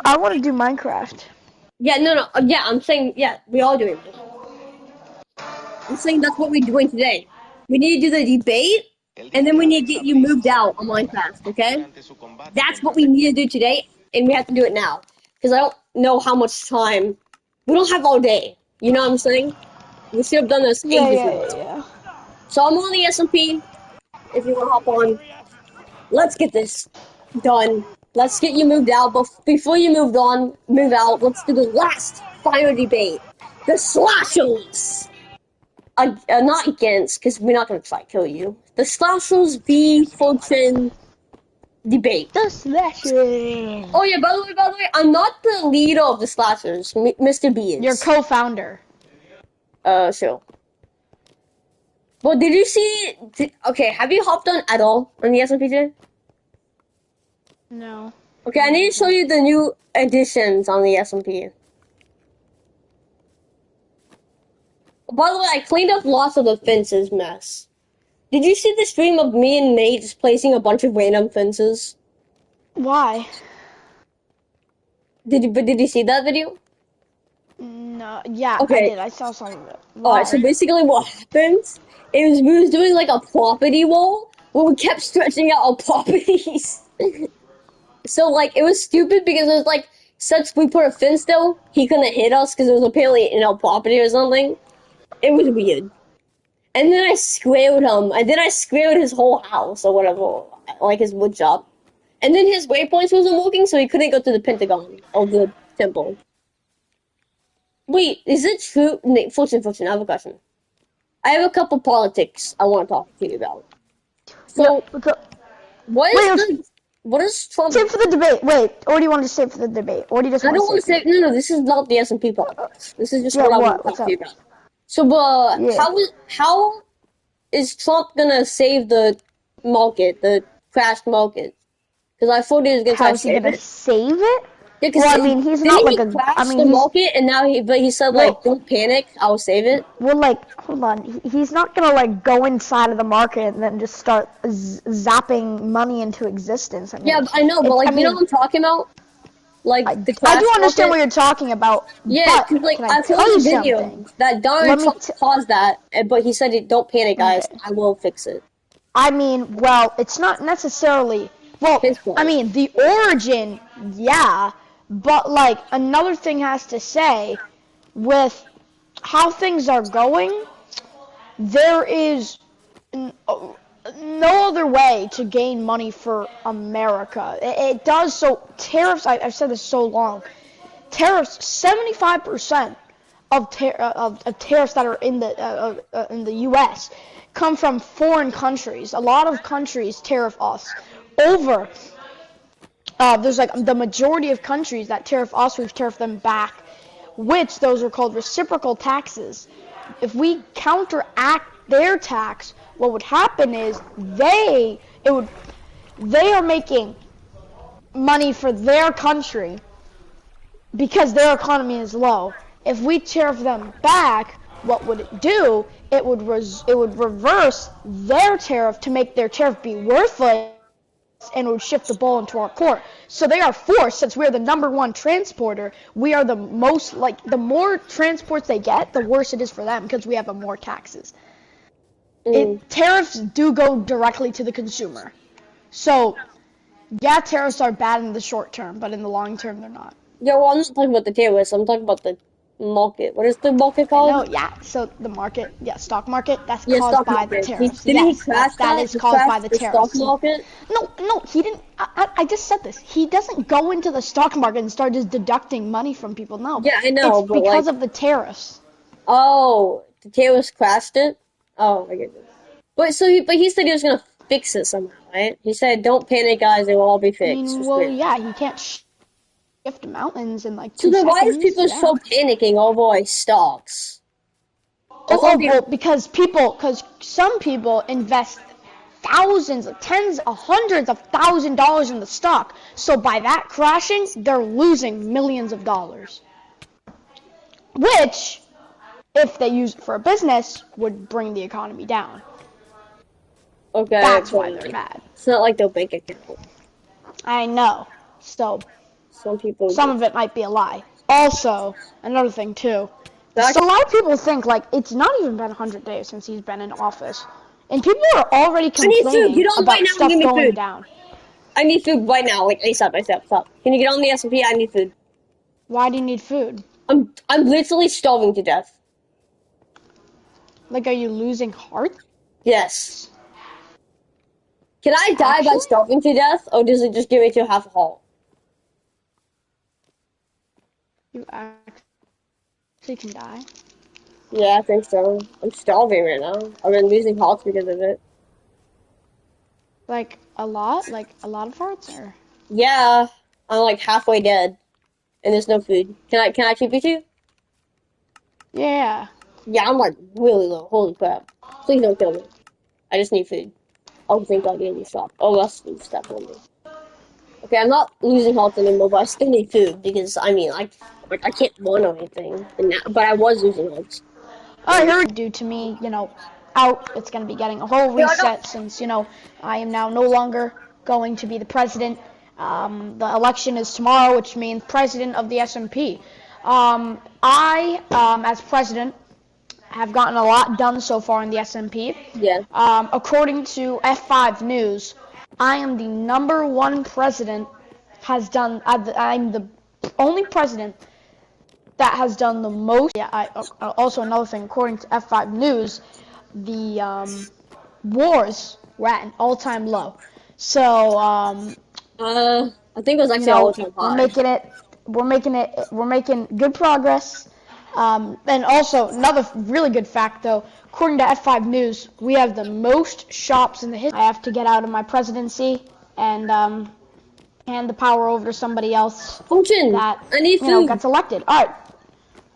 I want to do Minecraft. Yeah, no. Yeah, I'm saying, yeah, we all doing it. I'm saying that's what we're doing today. We need to do the debate, and then we need to get you moved out on Minecraft, okay? That's what we need to do today, and we have to do it now. Because I don't know how much time. We don't have all day. You know what I'm saying? We should have done this Yeah, ages yeah, ago. yeah, yeah. So I'm on the SMP. If you want to hop on, let's get this done. Let's get you moved out. But before you move out, let's do the last final debate. The slashers. Not against, because we're not going to try to kill you. The slashers v Fortune debate. The slasher. Oh yeah, by the way, I'm not the leader of the slashers. Mr. B is. Your co-founder. Sure. Well, did you see? Okay, have you hopped on at all on the SMP today? No. Okay, I need to show you the new additions on the SMP. By the way, I cleaned up lots of the fences mess. Did you see the stream of me and Nate just placing a bunch of random fences? Why? Did you see that video? No. Yeah, Okay. I did. I saw some of it. Alright, so basically what happens is we was doing like a property wall where we kept stretching out our properties. So like it was stupid because it was like since we put a fence though, he couldn't hit us because it was apparently in our property or something. It was weird. And then I squared him, and then I squared his whole house or whatever, like his wood shop. And then his waypoints wasn't working, so he couldn't go to the Pentagon or the temple. Wait, is it true? Fortune, I have a question. I have a couple politics I want to talk to you about. So, what is Trump? Save for the debate. Wait, or do you want to save for the debate? Or do you just I don't want to say. No, this is not the SMP podcast. This is just what I want to talk to you about. So, how is Trump gonna save the market, the crashed market? Because I thought he was gonna try to save it. Save it? Yeah, well, I mean, he's not like a. I mean, the market, and now he said like, don't panic, I'll save it. Well, like, hold on, he's not gonna like go inside of the market and then just start zapping money into existence. I mean, yeah, I know, but like, you know what I'm talking about? Like the crash I do understand market. what you're talking about. Yeah, because like I saw a video that Donald Trump caused that, but he said, "Don't panic, guys. I will fix it." I mean, well, it's not necessarily. Well, I mean, the origin, yeah, but like another thing has to say, with how things are going, there is no other way to gain money for America. It does so. Tariffs. I've said this so long. Tariffs. 75% of tariffs that are in the U.S. come from foreign countries. A lot of countries tariff us over. There's like the majority of countries that tariff us, we've tariffed them back, which those are called reciprocal taxes. If we counteract their tax, what would happen is they are making money for their country because their economy is low. If we tariff them back, what would it do? It would reverse their tariff to make their tariff be worthless, and it would shift the ball into our court. So they are forced, since we're the #1 transporter, we are the most, like, the more transports they get, the worse it is for them, because we have more taxes. Tariffs do go directly to the consumer. So, yeah, tariffs are bad in the short term, but in the long term, they're not. Yeah, well, I'm not talking about the tariffs, I'm talking about the market. What is the market called? No, yeah, so the market, stock market, that's caused by the tariffs. Didn't he crash that? That is caused by the tariffs. Stock market? No, he didn't. I just said this. He doesn't go into the stock market and start just deducting money from people. No. Yeah, I know. It's because of the tariffs. Oh, the tariffs crashed it? Oh, I get it. But he said he was gonna fix it somehow, right? He said, "Don't panic, guys. It will all be fixed." I mean, well, yeah, he can't shift mountains in like 2 So then seconds. why is people so panicking over like stocks? Well, because some people invest thousands, tens of hundreds of $1,000s in the stock. So by that crashing, they're losing millions of dollars. Which, if they use it for a business, would bring the economy down. Okay. That's why they're mad. It's not like their bank account. I know. So Some people. Some of it might be a lie. Also, another thing too. That- So a lot of people think like it's not even been 100 days since he's been in office, and people are already I need food. complaining Get on right about now and stuff give me going food. down. I need food right now, like ASAP, ASAP, stop. Can you get on the S&P? I need food. Why do you need food? I'm literally starving to death. Like, are you losing heart? Yes. Can I die by Actually? starving to death, or does it just give me to half a heart? You actually can die. Yeah, I think so. I'm starving right now. I've been losing hearts because of it. Like a lot of hearts, or Yeah, I'm like halfway dead, and there's no food. Can I keep you two? yeah. Yeah, I'm like really low. Holy crap! Please don't kill me. I just need food. Oh, thank God, Andy stopped. Oh, that's food step on me. Okay, I'm not losing health anymore, but I still need food because I mean, I can't run or anything. And now, but I was losing health. All right, here due to me, out. It's gonna be getting a whole Yeah, I know. reset since I am now no longer going to be the president. The election is tomorrow, which means president of the S&P. I, as president, have gotten a lot done so far in the S&P. Yeah. According to F5 News, I am the #1 president. I'm the only president that has done the most. Yeah. Also another thing, according to F5 News, the wars were at an all-time low. So I think it was actually all time we're high. making good progress. And also another really good fact though, according to F5 News, we have the most shops in the history. I have to get out of my presidency and hand the power over to somebody else Fortune, that I need food. gets elected. All right.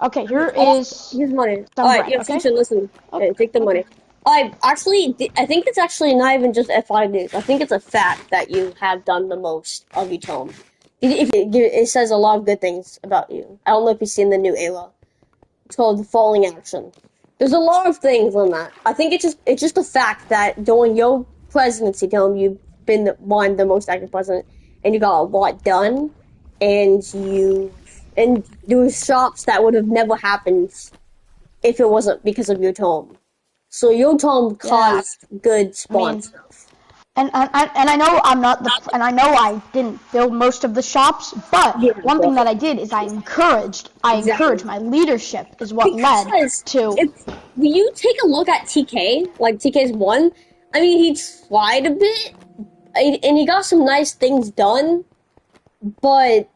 Okay, here's Here's money. some Alright, bread, yeah, okay? Fortune, listen. Okay. Okay, take the money. I think it's actually not even just F5 News. I think it's a fact that you have done the most of each home. It says a lot of good things about you. I don't know if you've seen the new Ayla. It's called The Falling Action. There's a lot of things on that. I think it's just a fact that during your presidency term, you've been the most active president, and you got a lot done, and there were shops that would have never happened if it wasn't because of your tone. So your tone caused good spawns. And I know I know I didn't build most of the shops, but Yeah, one thing that I did is I encouraged my leadership is what led to. If you take a look at TK, like TK's one, I mean he tried a bit, and he got some nice things done, but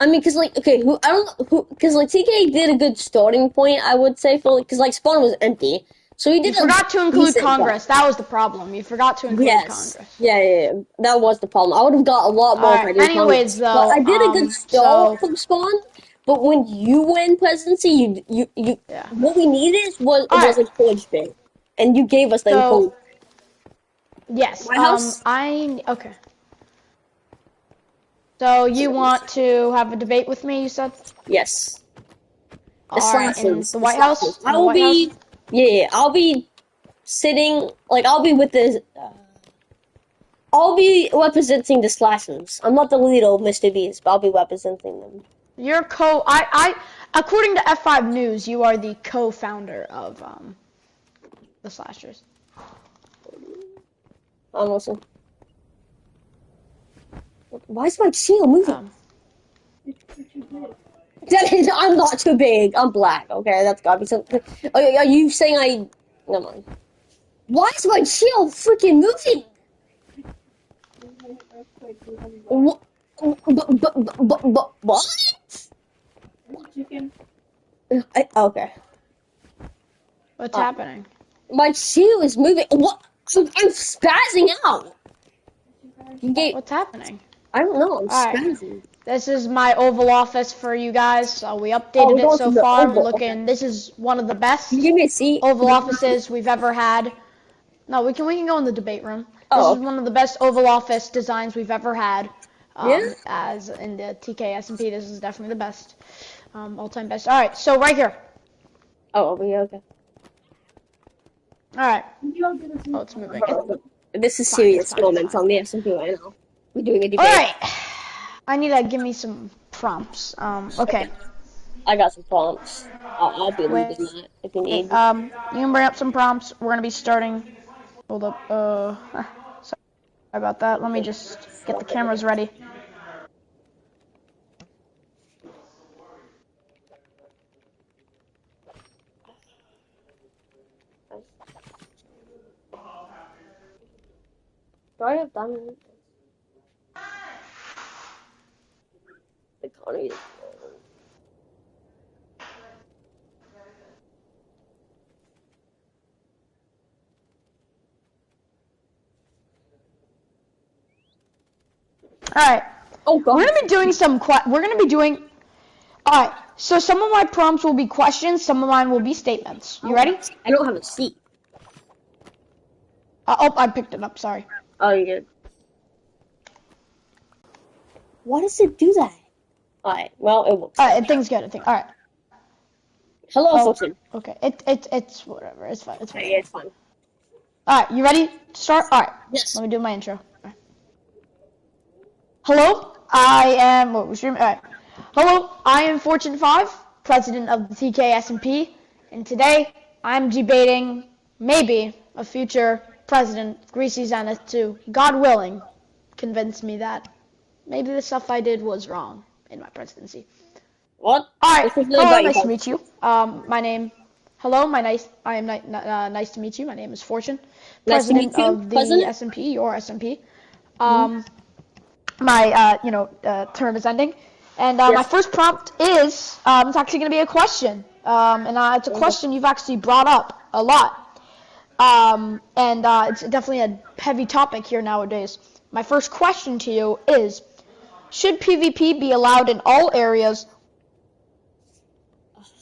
I mean, cause like, okay, cause like TK did a good starting point, I would say, cause like spawn was empty, so he did. You forgot to include Congress. That was the problem. You forgot to include Congress. Yeah, that was the problem. I would have got a lot more if I did Anyways, Congress. though, But I did a good start from spawn. But when you win presidency, what we needed was encouragement, and you gave us the encouragement. Yes. White House? Okay. So you want to have a debate with me? You said. Yes. Alright, in the White House. I will be. Yeah, I'll be sitting. Like I'll be with the. I'll be representing the slashers. I'm not the leader of Mr. Beast, but I'll be representing them. You're according to F5 News, you are the co-founder of the slashers. Almost. Why is my shield moving? I'm not too big. I'm black. Okay, that's gotta be something. Are you saying Never mind. Why is my shield freaking moving? What? Okay. What's happening? My shield is moving. What? I'm spazzing out. What's happening? I don't know. I'm spazzing. This is my Oval Office for you guys. So we updated it so far. We're looking. This is one of the best Can you give me a seat? Oval Offices we've ever had. No, we can go in the debate room. This is one of the best Oval Office designs we've ever had. As in the TK S&P, this is definitely the best, all-time best. All right, so right here. Oh, yeah, okay. All right. Oh, it's moving. This is serious moments on the S&P right now. We're doing a debate. All right. I need to give me some prompts. Okay. I got some prompts. I'll be Wait. leaving that if you need. You can bring up some prompts. We're gonna be starting. Hold up. Sorry about that. Let me just get the cameras ready. Do I have diamond? The economy is low. All right. Oh God. We're gonna be doing some. We're gonna be doing. All right. So some of my prompts will be questions. Some of mine will be statements. You ready? I don't have a seat. Oh, I picked it up. Sorry. Oh, you good. Why does it do that? Alright, well, it works. All right. Thing's good. All right. Hello, Fortune. Okay. It's whatever. It's fine. It's fine. Yeah, it's fine. All right. You ready to start? All right. Yes. Let me do my intro. All right. Hello. I am. What was your? All right. Hello. I am Fortune 5, president of the TK S&P, and today I'm debating maybe a future president of Greasy Zenith to, God willing, convince me that maybe the stuff I did was wrong in my presidency. What? All right. Hello, Nice to meet you. My name. Hello. I am nice to meet you. My name is Fortune, Nice to meet president you, of the President? S&P, your S&P. My term is ending, and my Yes. first prompt is it's actually going to be a question, and it's a question you've actually brought up a lot, and it's definitely a heavy topic here nowadays. My first question to you is: should PvP be allowed in all areas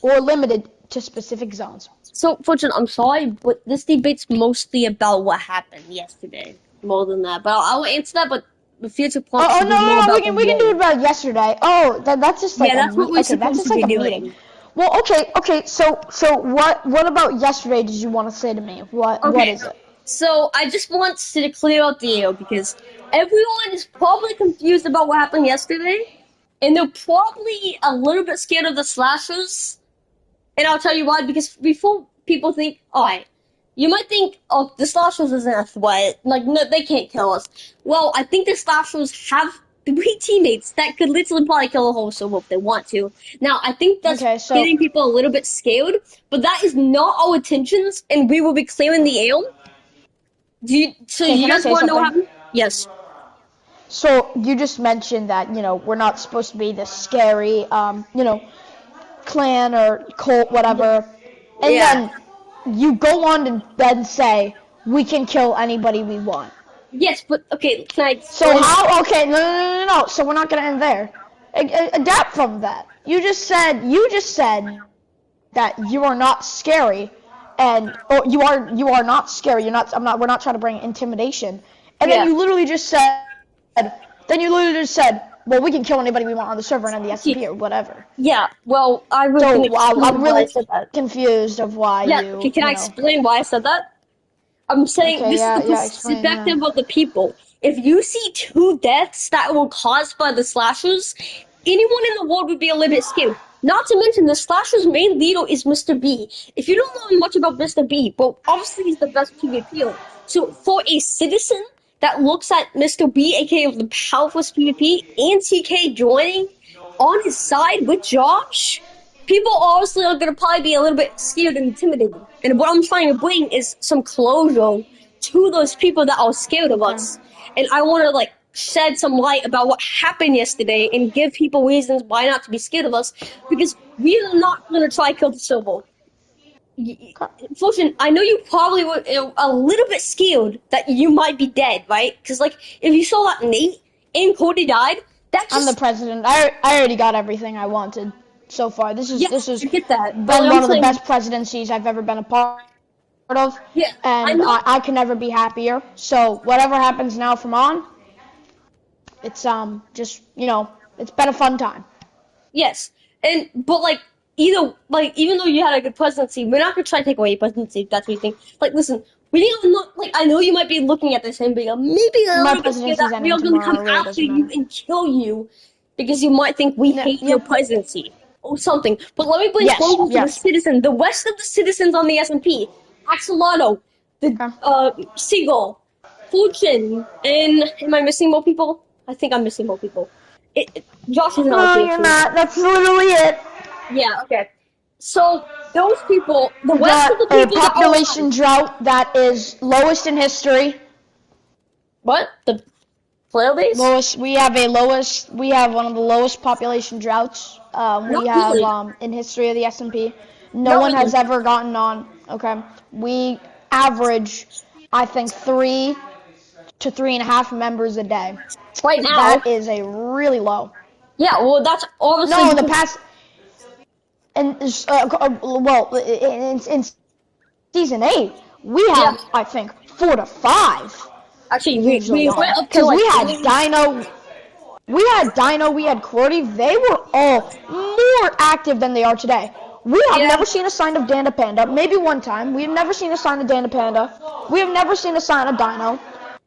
or limited to specific zones? So, Fortune, I'm sorry, but this debate's mostly about what happened yesterday, more than that. But I'll answer that, but the future prompts Oh will no, be more no, no, about we can do it game. about yesterday. Oh, that's just like Yeah, that's what we're okay, that's supposed just to like be a doing. meeting. Well, okay. So what about yesterday? Did you want to say to me? What Okay. is it? So, I just want to clear out the air because everyone is probably confused about what happened yesterday, and they're probably a little bit scared of the slashers. And I'll tell you why, because before people think, alright, you might think, oh, the slashers isn't a threat. Like, no, they can't kill us. Well, I think the slashers have 3 teammates that could literally probably kill a whole server if they want to. Now, I think that's Okay, so getting people a little bit scared, but that is not our intentions, and we will be clearing the air. So okay, you can I guys say want to know what something? happened? Yes. So you just mentioned that we're not supposed to be this scary clan or cult whatever, and Yeah. then you go on to then say we can kill anybody we want. Yes, but okay, can I So explain? how? Okay, no. So we're not gonna end there. Adapt from that. You just said that you are not scary, and you are not scary. You're not. I'm not. We're not trying to bring intimidation. And then Yeah. you literally just said. Then you literally just said, well, we can kill anybody we want on the server and in the SMP or whatever. Yeah, well, I was So gonna explain I'm why I really said that. confused of why Yeah, you. okay, can I explain why I said that? I'm saying Okay, this is the yeah. Explain. perspective of the people. If you see 2 deaths that were caused by the slashers, anyone in the world would be a little bit scared. Not to mention, the slashers' main leader is Mr. B. If you don't know much about Mr. B, well, obviously he's the best PvPer. So for a citizen that looks at Mr. B, aka the powerful PvP, and TK joining on his side with Josh, people honestly are gonna probably be a little bit scared and intimidated. And what I'm trying to bring is some closure to those people that are scared of us. And I want to shed some light about what happened yesterday and give people reasons why not to be scared of us, because we are not gonna try to kill the server. Fortune, I know you probably were a little bit scared that you might be dead, right? Because if you saw that Nate and Cody died, that I'm just the president. I already got everything I wanted so far. This is I get that. been But one I'm of the saying, best presidencies I've ever been a part of, yeah, I and know. I can never be happier. So whatever happens now from on, it's just it's been a fun time. Yes, but even though you had a good presidency, we're not gonna try to take away your presidency if that's what you think. Listen, we need to look. I know you might be looking at this and being maybe a My little bit scared presidency's that we ending are gonna come tomorrow. It really after doesn't you matter. and kill you. because you might think we hate your presidency or something. But let me bring SpongeBob to the citizen, the rest of the citizens on the SMP. Axolotl, the Seagull, Fortune, and am I missing more people? I think I'm missing more people. Josh is not. No, you're not. That's literally it. Yeah. Okay. So those people, the rest of the people, population drought that is lowest in history. What? The player base? Lowest. We have one of the lowest population droughts. In history of the SMP. No one has ever gotten on. Okay. We average, I think, 3 to 3.5 members a day. Right now, that is a really low. Yeah. Well, that's obviously. No, in the past. In season 8, we have I think 4 to 5. Actually, we went up to because we had Dino, we had Qwerty. They were all more active than they are today. We have never seen a sign of Dana Panda. Maybe one time. We have never seen a sign of Dana Panda. We have never seen a sign of Dino.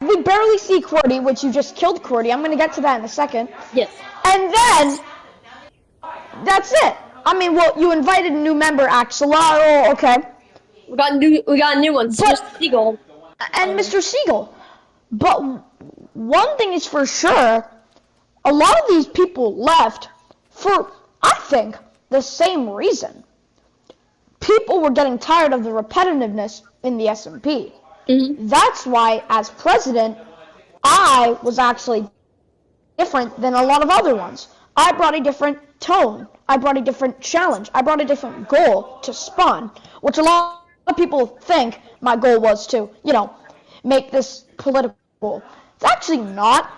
We barely see Qwerty, which you just killed Qwerty. I'm gonna get to that in a second. Yes. And then that's it. I mean, well, you invited a new member, Axolotl. Okay. We got a new one, Mr. Seagull. And Mr. Seagull. But one thing is for sure, a lot of these people left for, I think, the same reason. People were getting tired of the repetitiveness in the SMP. Mm-hmm. That's why, as president, I was actually different than a lot of other ones. I brought a different tone. I brought a different challenge. I brought a different goal to Spawn, which a lot of people think my goal was to, make this political. It's actually not.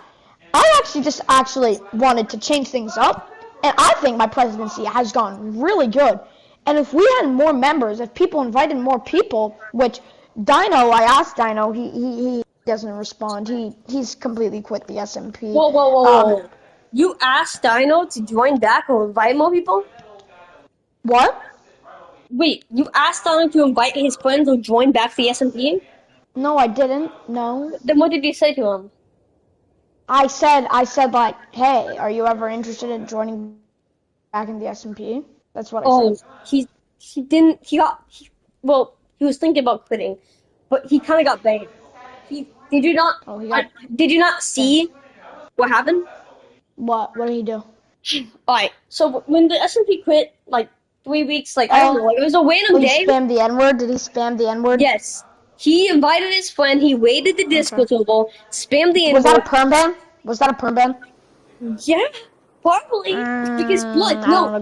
I actually wanted to change things up, and I think my presidency has gone really good. And if we had more members, if people invited more people, which Dino, I asked Dino, he doesn't respond. He's completely quit the SMP. Whoa. You asked Dino to join back or invite more people? What? Wait, you asked Dino to invite his friends or join back the SMP? No, I didn't. No. Then what did you say to him? I said like, hey, are you ever interested in joining back in the SMP? That's what I said. He was thinking about quitting, but he kind of got banged. Did you not see what happened? What did he do? Alright, so when the SMP quit, 3 weeks, I don't know, it was a random day. Did he spam the N-word? Did he spam the N-word? Yes. He invited his friend, he waited the Discord table, spammed the N-word. Was that a perm ban? Was that a perm ban? Yeah, probably. Because,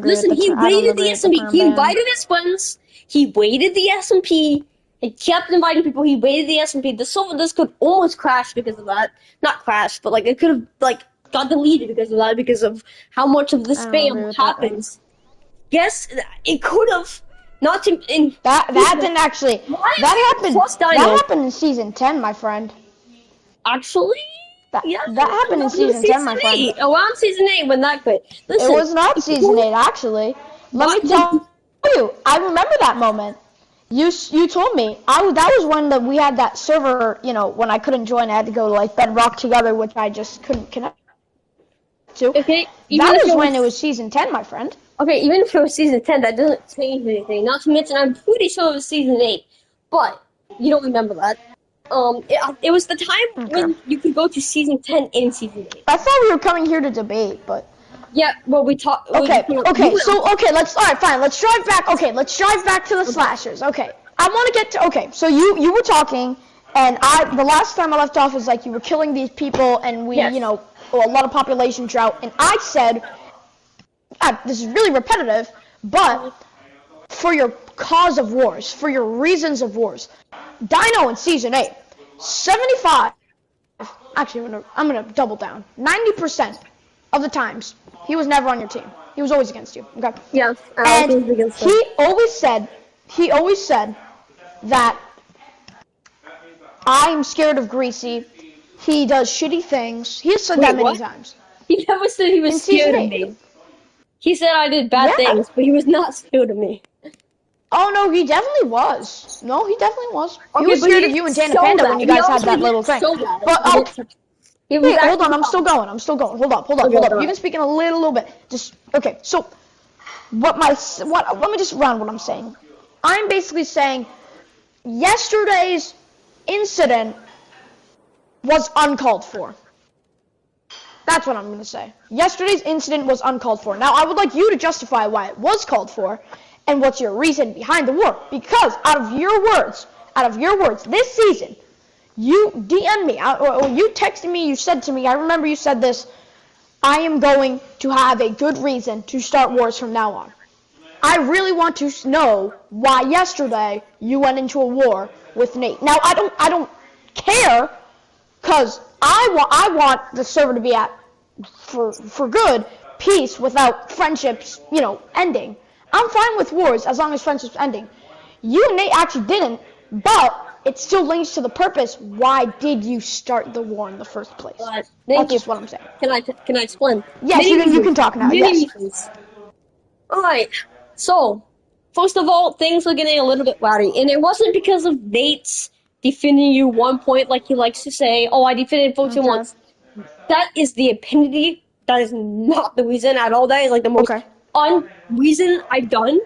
listen, he waited the SMP. He invited his friends, he waited the SMP, and kept inviting people. He waited the SMP. The server Discord almost crashed because of that. Not crashed, but, it could have, got deleted because of that, because of how much of the spam happens. Yes, it could have. Not to that didn't actually. That happened in season 10, my friend. Actually, that happened in season 10, my friend. Around season 8 when that quit. Listen, it was not season 8 actually. Let me tell you, I remember that moment. You told me. That was when we had that server. When I couldn't join, I had to go to Bedrock together, which I just couldn't connect to. Okay, that was when it was season 10, my friend. Okay, even if it was season 10, that doesn't change anything. Not to mention, I'm pretty sure it was season 8. But, you don't remember that. It was the time when you could go to season 10 in season 8. I thought we were coming here to debate, but... Yeah, well, we talked... Okay, alright, fine, let's drive back. Okay, let's drive back to the slashers. Okay, I want to get to... Okay, so you were talking, and the last time I left off was you were killing these people, and we, a lot of population drought, and I said... this is really repetitive, but for your cause of wars, for your reasons of wars, Dino in season 8, 75. Actually, I'm gonna double down. 90% of the times he was never on your team. He was always against you. Okay. Yeah. And he always said that I'm scared of Greasy. He does shitty things. He has said that many times. He never said he was scared of me. He said I did bad things, but he was not scared of me. Oh, no, he definitely was. No, he definitely was. Okay, he was scared of you and Dana Panda when you guys had that little thing. Wait, hold on. I'm still going. Hold up. You can speak in a little bit. Just okay. So, let me just round what I'm saying. I'm basically saying yesterday's incident was uncalled for. That's what I'm going to say. Yesterday's incident was uncalled for. Now, I would like you to justify why it was called for and what's your reason behind the war. Because out of your words, this season, you DM'd me, or you texted me, you said to me, I remember you said this, I am going to have a good reason to start wars from now on. I really want to know why yesterday you went into a war with Nate. Now, I don't care, because I want the server to be at, for good, peace without friendships, ending. I'm fine with wars as long as friendships ending. You and Nate actually didn't, but it still links to the purpose. Why did you start the war in the first place? That's just what I'm saying. Can I explain? Yes, you can talk now. Yes. Alright, so, first of all, things are getting a little bit rowdy, and it wasn't because of Nate's defending you 1 point like he likes to say, oh, I defended Fortune once. That is the epitome. That is not the reason at all. That is like the most reason I've done.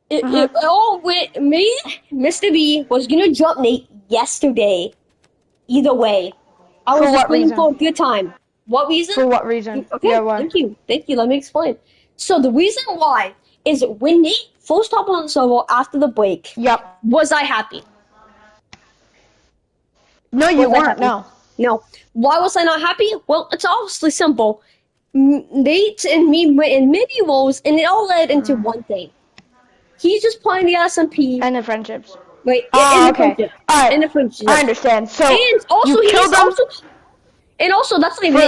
It all went, me, Mr. B was gonna jump Nate yesterday. Either way. I was just waiting for a good time. What reason? For what reason? Okay, yeah, why? Thank you, let me explain. So the reason why is when Nate first hopped on the server after the break, was I happy? No, you weren't, no. No. Why was I not happy? Well, it's obviously simple. Nate and me went in many roles, and it all led into one thing. He's just playing the SMP. And the friendships. Wait, in the friendship. All right. In the friendship. I understand. So, and also, and also, that's not even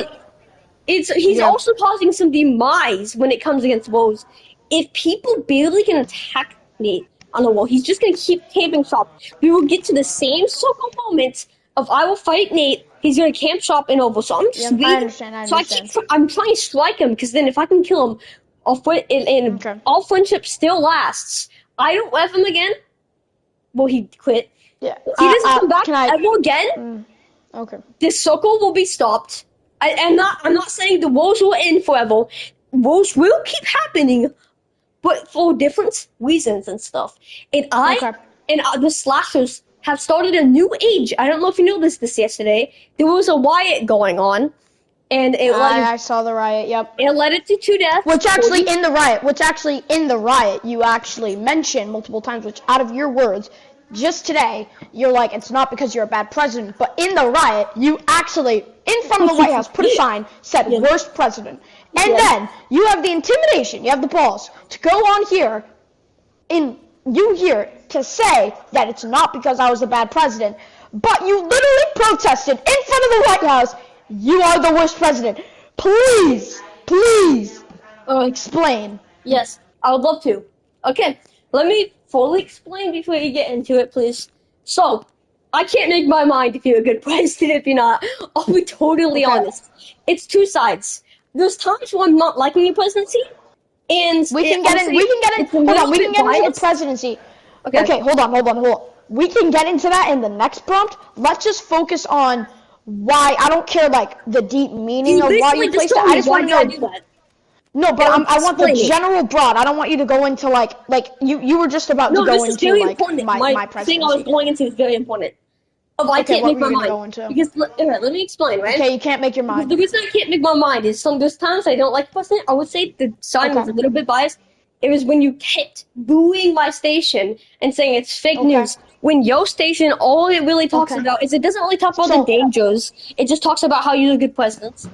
it. He's also causing some demise when it comes against woes. If people barely can attack Nate on the wall, he's just going to keep camping shop. We will get to the same circle moment of I will fight Nate, he's gonna camp shop and over. So I'm just waiting. I understand. So I'm trying to strike him because then if I can kill him, all friendship still lasts. I don't love him again. Well, he quit. Yeah. He doesn't come back ever again. Okay. This circle will be stopped. I'm not saying the wars will end forever. Wars will keep happening, but for different reasons and stuff. And the slashers have started a new age. I don't know if you noticed this yesterday. There was a riot going on, and I saw the riot. Yep. It led it to 2 deaths. Which actually in the riot, you actually mentioned multiple times. Which out of your words, just today, you're like, it's not because you're a bad president, but in the riot, you actually in front of the White House put a sign said worst president, and then you have the intimidation, you have the balls to go on here to say that it's not because I was a bad president, but you literally protested in front of the White House, you are the worst president. Please, explain. Yes, I would love to. Okay, let me fully explain before you get into it, please. So, I can't make my mind if you're a good president if you're not. I'll be totally honest. It's 2 sides. There's times when I'm not liking your presidency, and we can get into the presidency. Okay, hold on. We can get into that in the next prompt. Let's just focus on why. I don't care, like, the deep meaning of why you placed it. I just want to know. No, but I want the general broad. I don't want you to go into, like you were just about to go into, like, my presidency. The thing I was going into is very important. I can't make my mind. Because, let me explain, right? Okay, you can't make your mind. The reason I can't make my mind is there's times I don't like the president. I would say the sign was a little bit biased. It was when you kept booing my station and saying it's fake news. When your station, all it really talks about is it doesn't really talk about the dangers. It just talks about how you're a good president.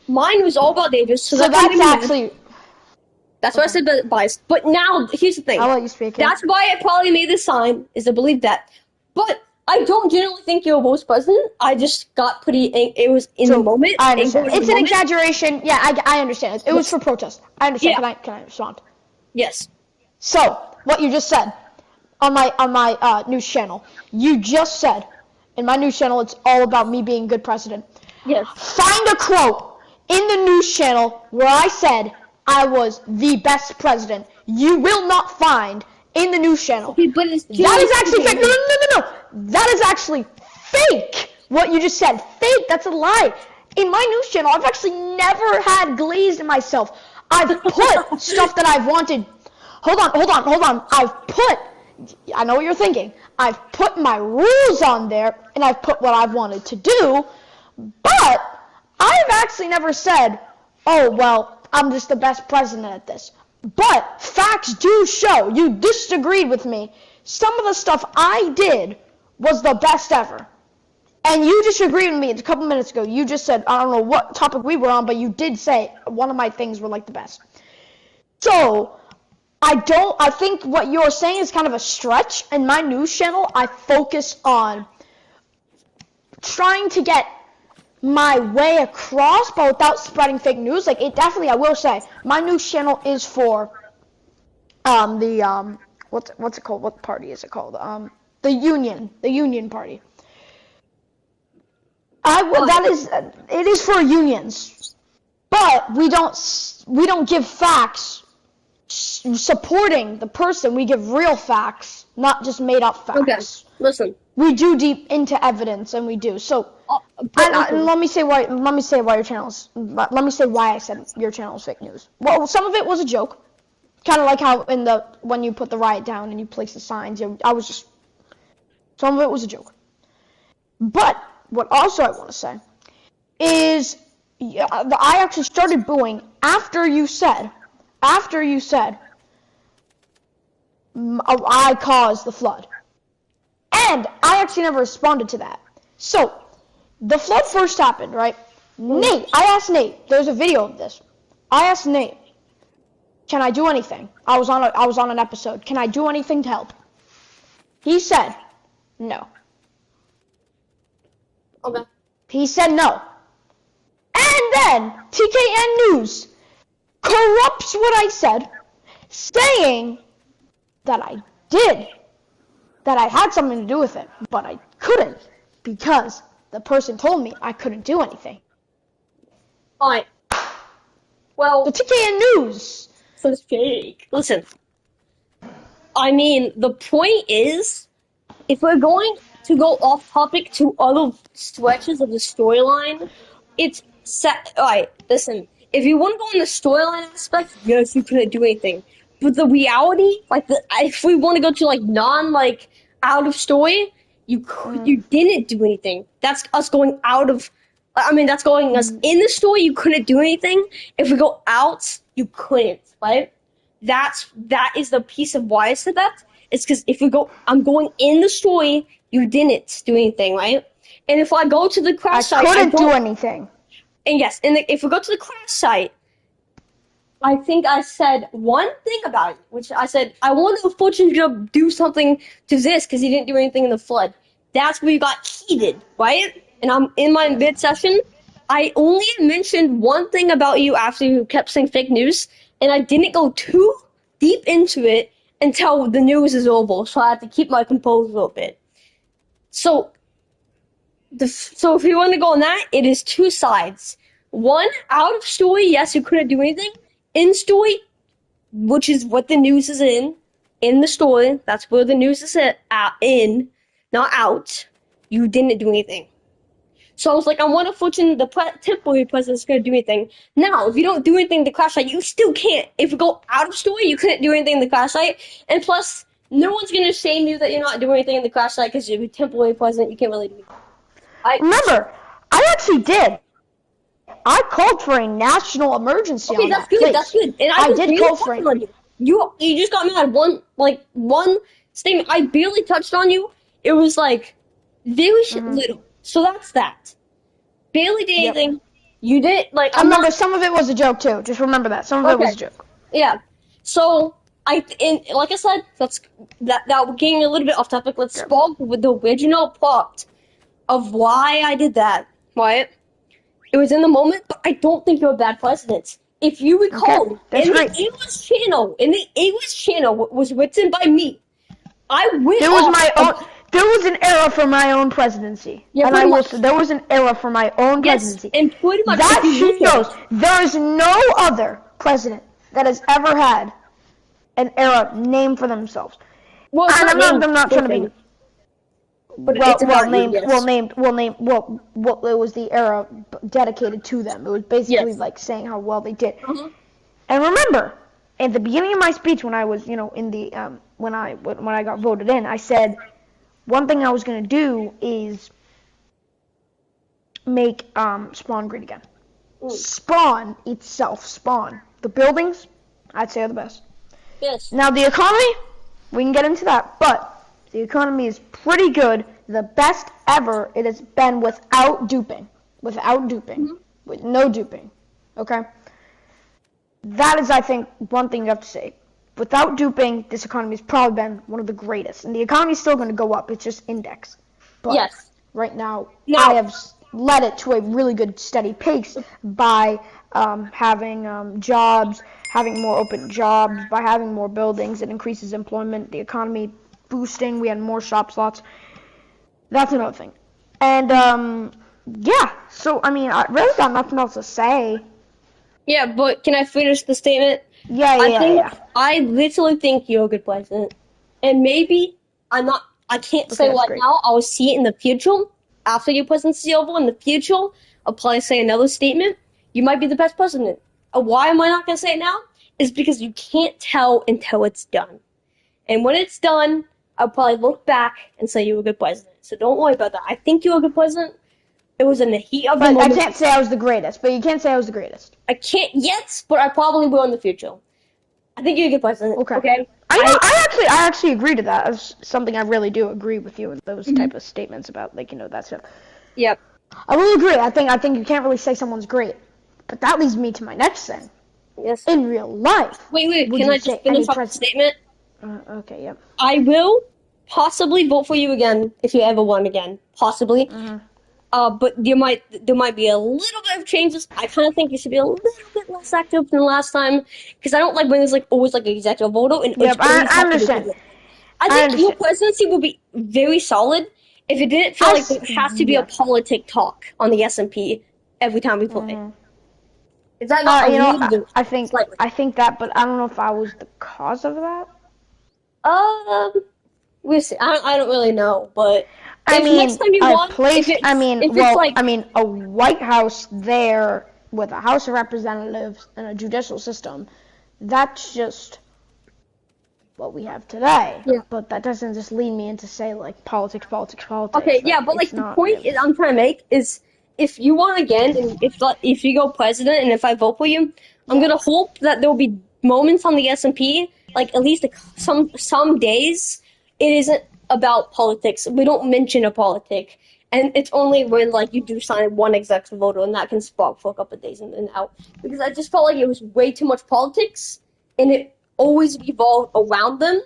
Mine was all about dangers. So that's actually... That's why I said biased. But now, here's the thing. I'll let you speak. That's why I probably made this sign, is to believe that. But I don't generally think you're a worst president. I just got it was in the moment. I understand. It's an exaggeration. Yeah, I understand. It was for protest. I understand. Yeah. Can I respond? Yes. So, what you just said on my news channel, you just said, in my news channel, it's all about me being a good president. Yes. Find a quote in the news channel where I said I was the best president. You will not find in the news channel. But it's that is actually fake. No. That is actually fake. What you just said. Fake. That's a lie. in my news channel, I've actually never had glazed myself. I've put stuff that I've wanted. Hold on. I know what you're thinking. I've put my rules on there, and I've put what I've wanted to do, but I've actually never said, oh, well, I'm just the best president at this. But facts do show, you disagreed with me, some of the stuff I did was the best ever. And you disagreed with me a couple minutes ago. You just said, I don't know what topic we were on, but you did say one of my things were like the best. So, I think what you're saying is kind of a stretch. In my news channel, I focus on trying to get my way across, but without spreading fake news. Like, it definitely, I will say, my news channel is for, what's it called? What party is it called? The Union Party. It is for unions, but we don't give facts supporting the person. We give real facts, not just made up facts. Okay, listen. We do deep into evidence, and we do. So, let me say why your channel's. Let me say why I said your channel is fake news. Well, some of it was a joke, kind of like how when you put the riot down and you place the signs. Some of it was a joke, but. What also I want to say is I actually started booing after you said I caused the flood. And I actually never responded to that. So, the flood first happened, right? I asked Nate, there's a video of this. I asked Nate, can I do anything? I was on an episode. Can I do anything to help? He said, no. Okay. He said no. And then TKN News corrupts what I said, saying that I did, that I had something to do with it, but I couldn't because the person told me I couldn't do anything. Alright. Well, the TKN News. So fake. Listen. I mean, the point is, if we're going to go off topic to other stretches of the storyline, it's set. Alright, listen. If you want to go in the storyline aspect, yes, you couldn't do anything. But the reality, if we want to go to out of story, you didn't do anything. That's us going out of. That's going us in the story. You couldn't do anything. If we go out, you couldn't. Right? That is the piece of why I said that. It's because if we go, I'm going in the story. You didn't do anything, right? And if I go to the crash site, I couldn't do anything. And yes, if we go to the crash site, I think I said one thing about it, which I said, I wanted the Fortune to do something to this because he didn't do anything in the flood. That's where you got heated, right? And I'm in my mid session. I only mentioned one thing about you after you kept saying fake news, and I didn't go too deep into it until the news is over, so I had to keep my composure a little bit. So if you want to go on that, it is two sides. One, out of story, yes, you couldn't do anything. In story, which is what the news is in the story, that's where the news is in, not out, you didn't do anything. So I was like, I want to fortune the temporary president's going to do anything. Now, if you don't do anything in the crash site, you still can't. If you go out of story, you couldn't do anything in the crash site. And plus, no one's going to shame you that you're not doing anything in the crash site because you're a temporary president. You can't really do anything. Remember, I actually did. I called for a national emergency on that place. That's good. And I did call for it. You just got mad one statement. I barely touched on you. It was very little. So that's that. Barely did anything. Yep. You did remember some of it was a joke too. Just remember that some of it was a joke. Yeah. So like I said, that getting a little bit off topic. Let's spark with the original plot of why I did that. Right? It was in the moment, but I don't think you're a bad president. If you recall, the English channel was written by me. There was an era for my own presidency. Yeah, and there was an era for my own presidency. And pretty much that shows there is no other president that has ever had an era named for themselves. Well, and I'm not trying to be. But it's about you, yes. It was the era dedicated to them. It was basically like saying how well they did. And remember, at the beginning of my speech, when I was, in the when I got voted in, I said one thing I was gonna do is make Spawn great again. Spawn itself, the buildings, I'd say are the best. Yes. Now the economy, we can get into that, but the economy is pretty good. The best ever it has been without duping. With no duping. Okay? That is, I think, one thing you have to say. Without duping, this economy has probably been one of the greatest. And the economy is still going to go up. It's just index. But yes. Right now, I have led it to a really good, steady pace by having jobs, having more open jobs, by having more buildings. It increases employment, the economy boosting. We had more shop slots. That's another thing. And, yeah. So, I mean, I really got nothing else to say. Yeah, but can I finish the statement? Yeah. I literally think you're a good president. And maybe I can't say right now. I will see it in the future. After your presidency over, in the future, I'll probably say another statement. You might be the best president. Why am I not going to say it now? Is because you can't tell until it's done. And when it's done, I'll probably look back and say you were a good president. So don't worry about that. I think you were a good president. It was in the heat of the moment. I can't say I was the greatest, but you can't say I was the greatest. I can't yet, but I probably will in the future. I think you're a good president. Okay. I actually agree to that. It's something I really do agree with you in those type of statements about that stuff. Yep. I will agree. I think you can't really say someone's great, but that leads me to my next thing. Yes. In real life. Wait. Can I just finish off the statement? Okay. Yep. I will possibly vote for you again if you ever won again. Possibly. But there might be a little bit of changes. I kind of think you should be a little bit less active than last time, because I don't like when there's always an executive vote. And I understand. I think your presidency will be very solid if it didn't feel like there has to be a politic talk on the SMP every time we play. Is that not I think that, but I don't know if I was the cause of that. We'll see. I don't really know, but. Next time you want, a White House there with a House of Representatives and a judicial system, that's just what we have today. Yeah. But that doesn't just lead me into say politics. Okay, yeah, but the point I'm trying to make is if you won again, and if you go president, and if I vote for you, I'm gonna hope that there will be moments on the SMP, at least some days, it isn't about politics. We don't mention a politic, and it's only when you do sign one executive voter, and that can spark for a couple of days and then out. Because I just felt like it was way too much politics, and it always revolved around them,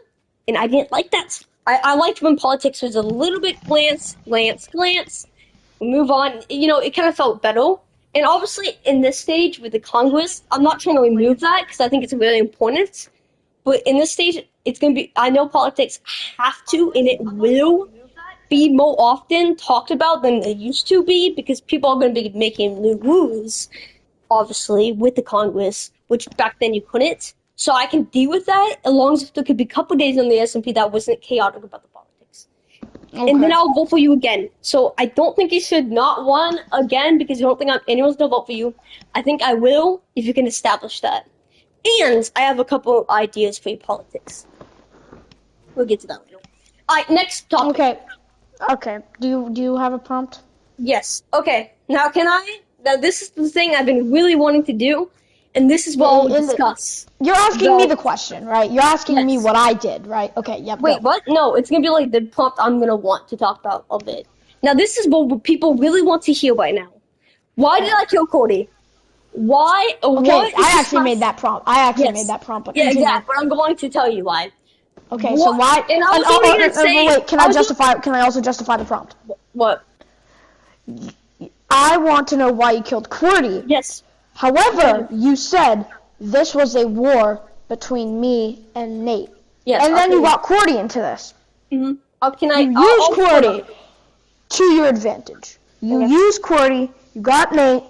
and I didn't like that. I liked when politics was a little bit glance, move on. It kind of felt better. And obviously, in this stage with the Congress, I'm not trying to remove that because I think it's really important. But in this stage, it's going to be, I know politics have to, and it will be more often talked about than it used to be, because people are going to be making new rules, obviously, with the Congress, which back then you couldn't. So I can deal with that, as long as there could be a couple days on the SMP that wasn't chaotic about the politics. Okay. And then I'll vote for you again. So I don't think you should not win again, because you don't think anyone's going to vote for you. I think I will, if you can establish that. And I have a couple of ideas for your politics. We'll get to that later. All right, next topic. Okay. Do you have a prompt? Yes. Okay. Now this is the thing I've been really wanting to do, and this is what we'll discuss. You're asking me the question, right? You're asking me what I did, right? Okay, yep. Wait, what? No, it's going to be the prompt I'm going to want to talk about a bit. Now, this is what people really want to hear right now. Why did I kill Cody? Why? Okay, I actually made that prompt. But yeah, exactly. But I'm going to tell you why. Okay, so why? And I was only going to say. Wait, can I also justify the prompt? What? I want to know why you killed QWERTY. Yes. However, you said this was a war between me and Nate. Yes. And then you got QWERTY into this. Mm-hmm. You used QWERTY to your advantage. You used QWERTY. You got Nate.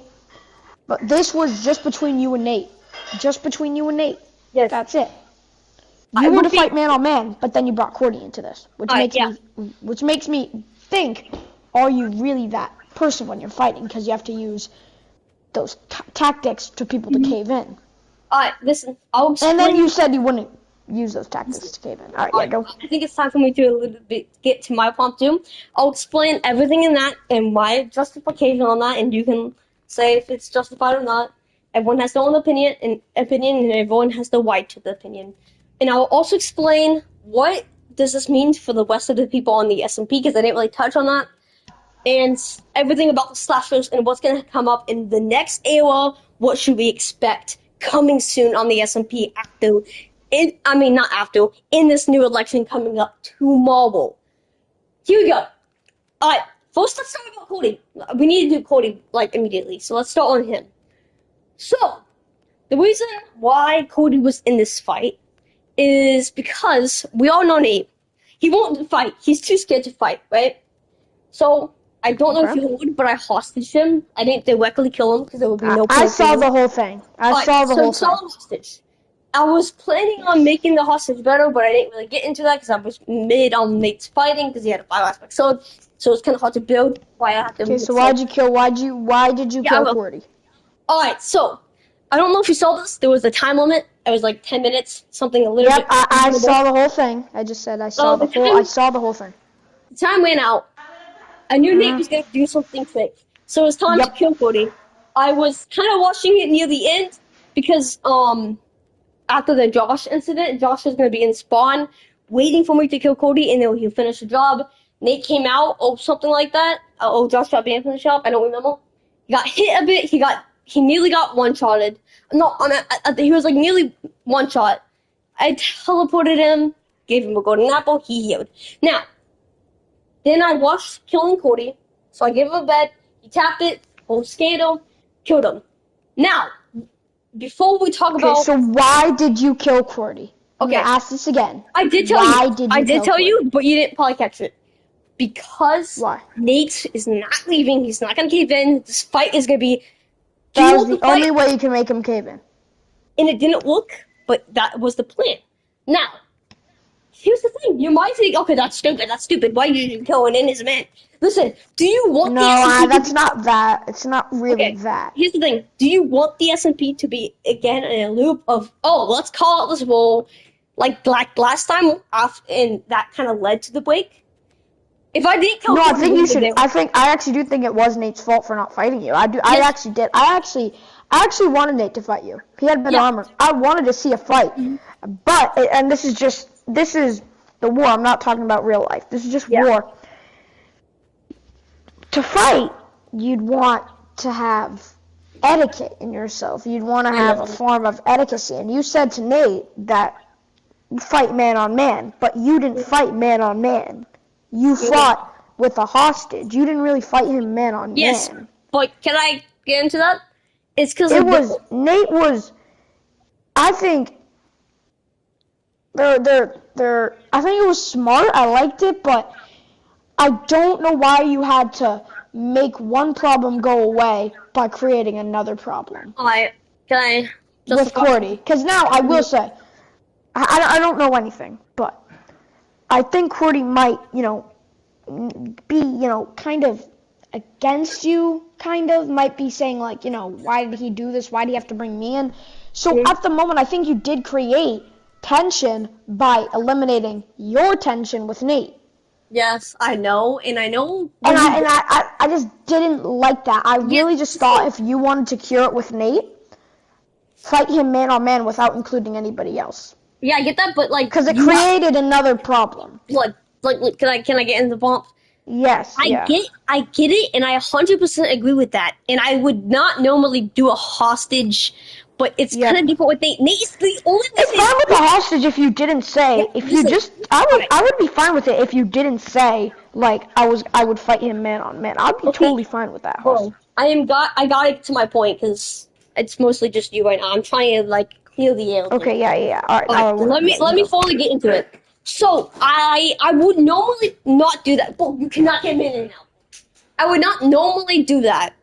But this was just between you and Nate. Just between you and Nate. Yes. That's it. You were to fight man on man, but then you brought QWERTY into this, which makes me think, are you really that person when you're fighting? Because you have to use those tactics to people to cave in. Alright, listen, I'll explain. And then you said you wouldn't use those tactics to cave in. Alright, yeah, go. I think it's time for me to a little bit get to my prompt too. I'll explain everything in that and my justification on that, and you can say if it's justified or not. Everyone has their own opinion, and everyone has the right to the opinion. And I will also explain what does this mean for the rest of the people on the SMP, because I didn't really touch on that. And everything about the slashers and what's going to come up in the next AOL, what should we expect coming soon on the SMP in this new election coming up tomorrow. Here we go. Alright, first let's start about Cody. We need to do Cody, immediately, so let's start on him. So, the reason why Cody was in this fight is because we all know Nate. He won't fight. He's too scared to fight, right? So, I don't know if you would, but I hostaged him. I didn't directly kill him because there would be no point. I saw the whole thing. I saw the whole thing. Hostage. I was planning on making the hostage better, but I didn't really get into that because I was mid on Nate's fighting because he had a 5-aspect sword, so it's kind of hard to build. Why did you kill Cordy? Alright, so I don't know if you saw this. There was a time limit. It was like 10 minutes, something a little bit. Yep, I saw the whole thing. I just said I saw the whole thing. The time ran out. I knew Nate was going to do something quick, so it was time to kill Cody. I was kind of watching it near the end because after the Josh incident, Josh was going to be in spawn, waiting for me to kill Cody, and then he'll finish the job. Nate came out, or something like that. Josh got banned from the shop. I don't remember. He got hit a bit. He nearly got one-shotted. No, he was nearly one-shot. I teleported him, gave him a golden apple. He healed. Now, then I watched killing Cody, so I gave him a bed. He tapped it, scanned him, killed him. Now, before we talk about... so why did you kill Cordy? Okay. Ask this again. I did tell you. I did tell you, but you didn't probably catch it. Because Nate is not leaving. He's not going to cave in. This fight is going to be... That was the only way you can make him cave in. And it didn't work, but that was the plan. Now, here's the thing. You might think, okay, that's stupid. Why did you kill an innocent man? Listen, do you want the SMP... No, that's not that. It's not really that. Here's the thing. Do you want the SMP to be, again, in a loop of, let's call out this role, like last time, and that kind of led to the break? If I didn't kill... No, I think you should... I actually do think it was Nate's fault for not fighting you. I actually did. I actually wanted Nate to fight you. He had better armor. I wanted to see a fight. But, and this is the war. I'm not talking about real life. This is just war. To fight, you'd want to have etiquette in yourself. You'd want to have a form of etiquette. And you said to Nate that you fight man on man, but you didn't fight man on man. You fought with a hostage. You didn't really fight him man on man. Yes, but can I get into that? It's because Nate was. I think I think it was smart. I liked it, but I don't know why you had to make one problem go away by creating another problem. With Cordy? Because now I will say, I don't know anything, but I think Cordy might, be, kind of against you, might be saying, why did he do this? Why do you have to bring me in? So at the moment, I think you did create tension by eliminating your tension with Nate. Yes, I know, and I know... And I just didn't like that. I really just thought if you wanted to cure it with Nate, fight him man on man without including anybody else. Yeah, I get that, but because it created another problem. Can I get in the bump? Yes. I get it, and I 100% agree with that. And I would not normally do a hostage, but it's kind of different with Nate. Nate's the only. It's fine with the hostage if you didn't say. I would be fine with it if you didn't say I would fight him man on man. I'd be totally fine with that. I got it to my point because it's mostly just you right now. I'm trying to clear the air. Okay, yeah. All right. Let me fully get into it. So I would normally not do that. But you cannot get me in now. I would not normally do that.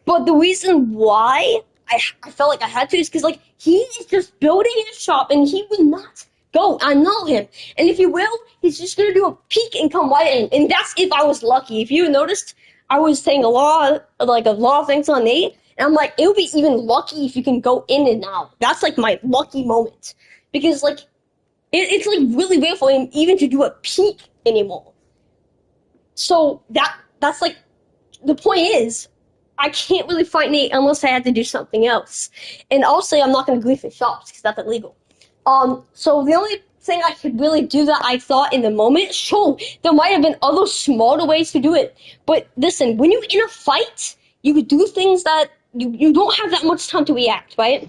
But the reason why I felt like I had to is because he is just building his shop and he would not go. I know him. And if he will, he's just gonna do a peek and come right in. And that's if I was lucky. If you noticed, I was saying a lot of things on Nate, and I'm like, it would be even lucky if you can go in and out. That's like my lucky moment. Because like it's like really rare for him even to do a peek anymore. So that's like the point is I can't really fight Nate unless I had to do something else. And also I'm not gonna grief his shops because that's illegal. So the only thing I could really do that I thought in the moment, sure, there might have been other smarter ways to do it. But listen, when you're in a fight, you could do things that you don't have that much time to react, right?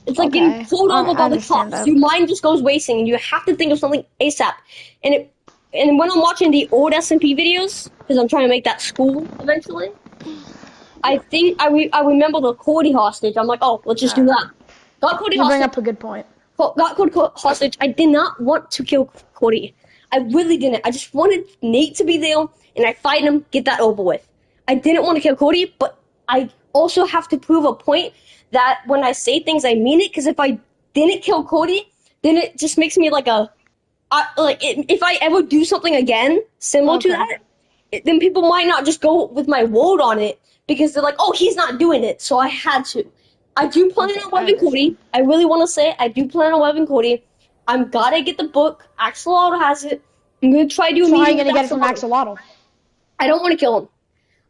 It's like getting pulled over by the cops. Your mind just goes racing, and you have to think of something ASAP. And when I'm watching the old SMP videos, because I'm trying to make that school eventually, I think I remember the Cody hostage. I'm like, oh, let's just do that. Got Cody hostage. You bring up a good point. Got Cody hostage. I did not want to kill Cody. I really didn't. I just wanted Nate to be there, and I fight him, get that over with. I didn't want to kill Cody, but I also have to prove a point that when I say things, I mean it. Because if I didn't kill Cody, then it just makes me like if I ever do something again similar to that, then people might not just go with my word on it because they're like, oh, he's not doing it, so I had to. I do plan on webbing Cody. I really want to say I do plan on webbing Cody. I'm gotta get the book. Axolotl has it. I'm gonna try to do a meeting. How are you gonna get it from Axolotl? I don't want to kill him.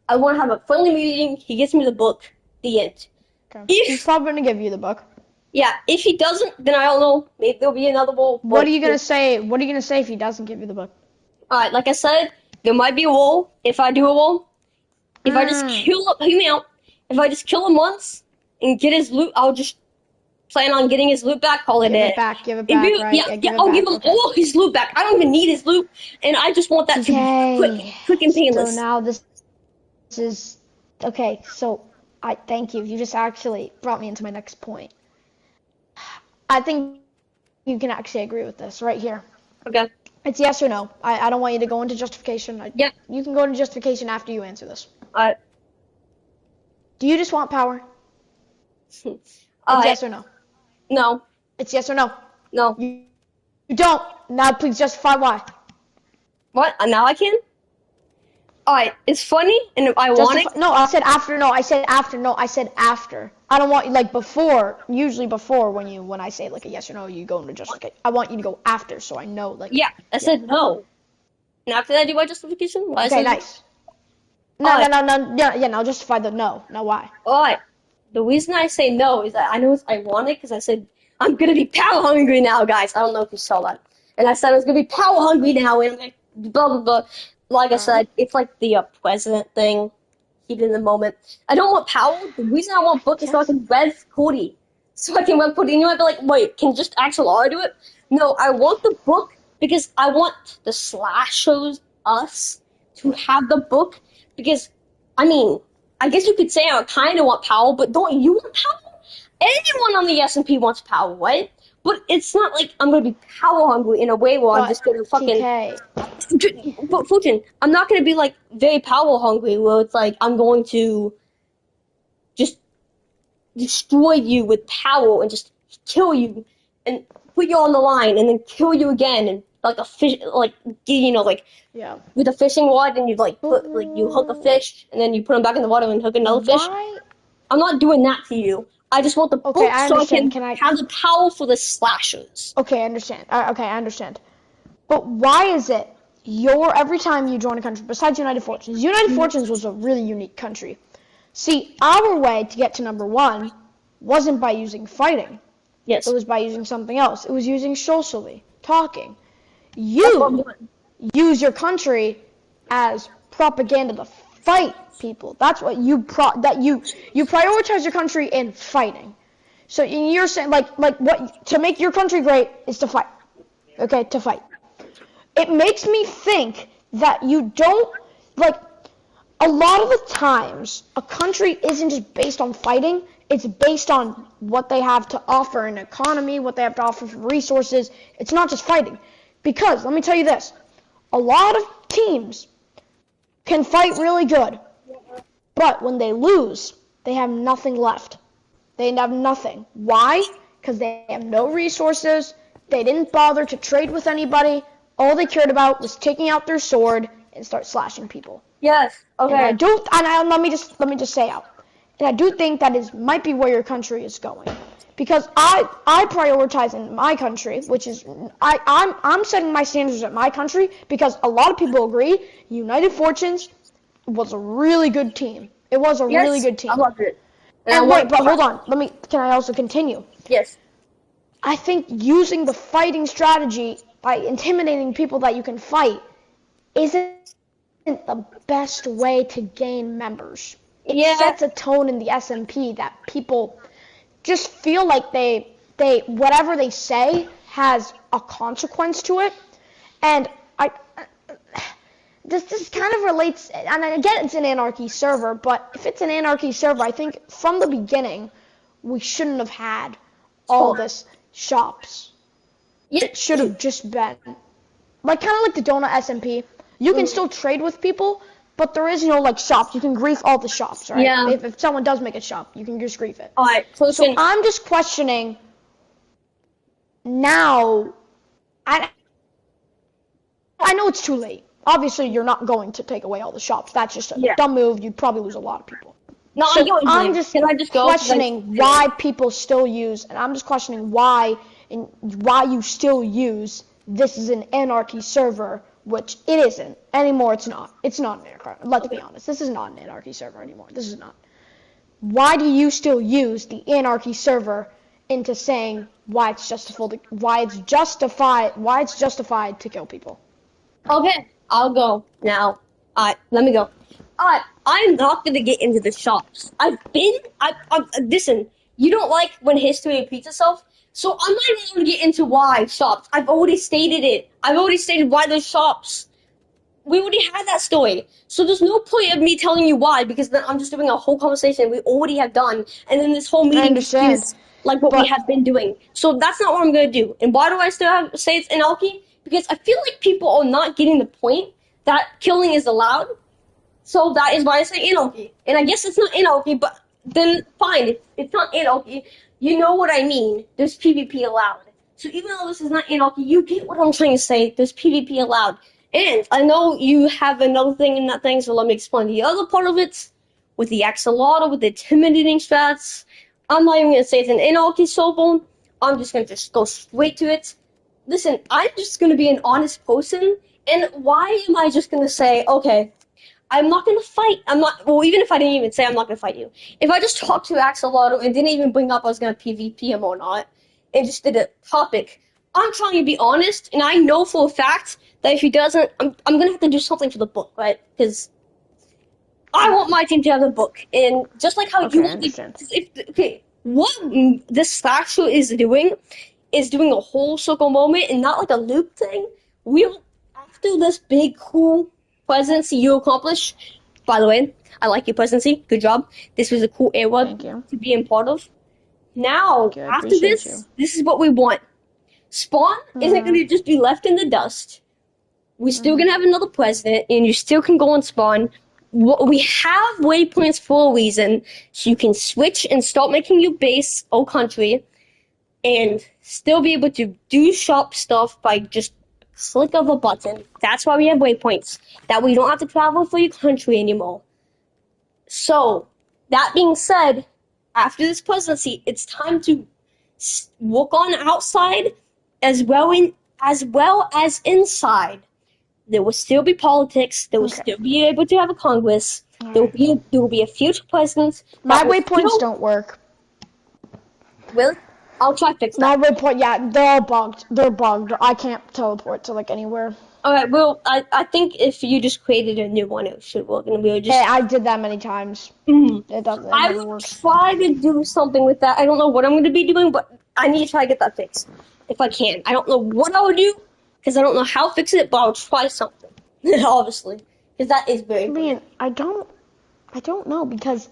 I want to have a friendly meeting. He gives me the book. The end. Okay. He's probably gonna give you the book. Yeah. If he doesn't, then I don't know. Maybe there'll be another wall. What are you gonna say? What are you gonna say if he doesn't give you the book? All right. Like I said, there might be a wall. If I do a wall, if I just hear me out. If I just kill him once and get his loot, I'll just plan on getting his loot back. Call it Give it back. Give it back. Right? Yeah. I'll give him all his loot back. I don't even need his loot, and I just want that to be quick and painless. So now this is okay. So I thank you. You just actually brought me into my next point. I think you can actually agree with this right here. Okay. It's yes or no. I don't want you to go into justification. Yeah. You can go into justification after you answer this. Alright. Do you just want power? It's yes or no? No. It's yes or no? No. You don't. Now please justify why. What? Now I can? Alright, it's funny, and I want it. No, I said after. No, I said after. No, I said after. I don't want like before. Usually before when I say like a yes or no, you go into justification. I want you to go after, so I know like. Yeah, I said no. And after that, do my justification? Why okay, nice. No. Yeah, now justify the no. Now why? Alright. The reason I say no is that I know it's ironic because I said I'm gonna be power hungry now, guys. I don't know if you saw that. And I said I was gonna be power hungry now, and I'm like blah blah blah. Like I said, it's like the president thing, heat in the moment. I don't want power. The reason I want book is so I can rev Cody. So I can rev Cody. And you might be like, wait, can just Axolotl do it? No, I want the book because I want the slashers, us, to have the book. Because, I mean, I guess you could say I kind of want power, but don't you want power? Anyone on the SMP wants power, right? But it's not like I'm gonna be power hungry in a way where I'm just gonna fucking. But Fulton, I'm not gonna be like very power hungry where it's like I'm going to just destroy you with power and just kill you and put you on the line and then kill you again and like a fish, like with a fishing rod and you you hook a fish and then you put him back in the water and hook another fish. I'm not doing that to you. I just want the book so I can have the power for the slashers. Okay, I understand. I understand. But why is it every time you join a country, besides United Fortunes, United Fortunes was a really unique country. See, our way to get to number 1 wasn't by using fighting. Yes. It was by using something else. It was using socially, talking. You use your country as propaganda to fight people. That's what you prioritize your country in fighting. So you're saying like what to make your country great is to fight. Okay, to fight. It makes me think that you don't like a lot of the times a country isn't just based on fighting, it's based on what they have to offer in economy, what they have to offer for resources. It's not just fighting. Because let me tell you this, a lot of teams can fight really good. But when they lose, they have nothing left. They have nothing. Why? Because they have no resources, They didn't bother to trade with anybody. All they cared about was taking out their sword and start slashing people. Yes. Okay. And I do. And let me just say out. And I do think that might be where your country is going, because I prioritize in my country, which is I'm setting my standards at my country because a lot of people agree United Fortunes was a really good team. It was a really good team. I loved it. And wait, but hold on. Can I also continue? Yes. I think using the fighting strategy by intimidating people that you can fight isn't the best way to gain members. It sets a tone in the SMP that people just feel like they whatever they say has a consequence to it. And this kind of relates, and again, it's an Anarchy server, but if it's an Anarchy server, I think from the beginning we shouldn't have had all this shops. It should have just been like kind of like the Donut SMP. You can still trade with people, but there is no like shops. You can grief all the shops, right? Yeah. If someone does make a shop, you can just grief it. All right. So I'm just questioning now. I know it's too late. Obviously, you're not going to take away all the shops. That's just a dumb move. You'd probably lose a lot of people. No, so I'm just questioning why people still use, and I'm just questioning why you still use this is an Anarchy server, which it isn't anymore. It's not. It's not an Anarchy. Let's be honest. This is not an Anarchy server anymore. This is not. Why do you still use the Anarchy server into saying why it's justified to kill people? Okay, I'll go now. Alright, let me go. Alright, I'm not gonna get into the shops. Listen, you don't like when history repeats itself, so I'm not even gonna get into why shops. I've already stated it. I've already stated why there's shops. We already had that story. So there's no point of me telling you why, because then I'm just doing a whole conversation we already have done, and then this whole meeting is like what we have been doing. So that's not what I'm gonna do. And why do I still say it's Anarchy? Because I feel like people are not getting the point that killing is allowed. So that is why I say Anarchy. And I guess it's not Anarchy, but then fine. It's not Anarchy. You know what I mean. There's PvP allowed. So even though this is not Anarchy, you get what I'm trying to say. There's PvP allowed. And I know you have another thing in that thing, so let me explain the other part of it. With the Axolotl, with the intimidating strats. I'm not even going to say it's an Anarchy server. I'm just going to just go straight to it. Listen, I'm just going to be an honest person. And why am I just going to say, okay, I'm not going to fight. Even if I didn't even say I'm not going to fight you. If I just talked to Axolotl and didn't even bring up I was going to PvP him or not, and just did a topic, I'm trying to be honest, and I know for a fact that if he doesn't, I'm going to have to do something for the book, right? Because I want my team to have a book. And just like how you want what this Slackshot is doing a whole circle moment and not like a loop thing. After this big, cool presidency you accomplish, by the way, I like your presidency. Good job. This was a cool era to be a part of. Now, after this, this is what we want. Spawn isn't going to just be left in the dust. We're still going to have another president, and you still can go on Spawn. We have waypoints for a reason, so you can switch and start making your base or country, and still be able to do shop stuff by just click of a button. That's why we have waypoints. That way you don't have to travel for your country anymore. So, that being said, after this presidency, it's time to work on outside as well as inside. There will still be politics. There will still be able to have a Congress. There will be a future president. My waypoints don't work. Really? I'll try to fix that. My waypoint, they're all bugged. They're bugged. I can't teleport to like anywhere. Alright, well, I think if you just created a new one, it should work. And we would just. Hey, I did that many times. It doesn't. I will try to do something with that. I don't know what I'm going to be doing, but I need to try to get that fixed if I can. I don't know what I would do because I don't know how to fix it, but I'll try something. Obviously, because that is very. I don't know, because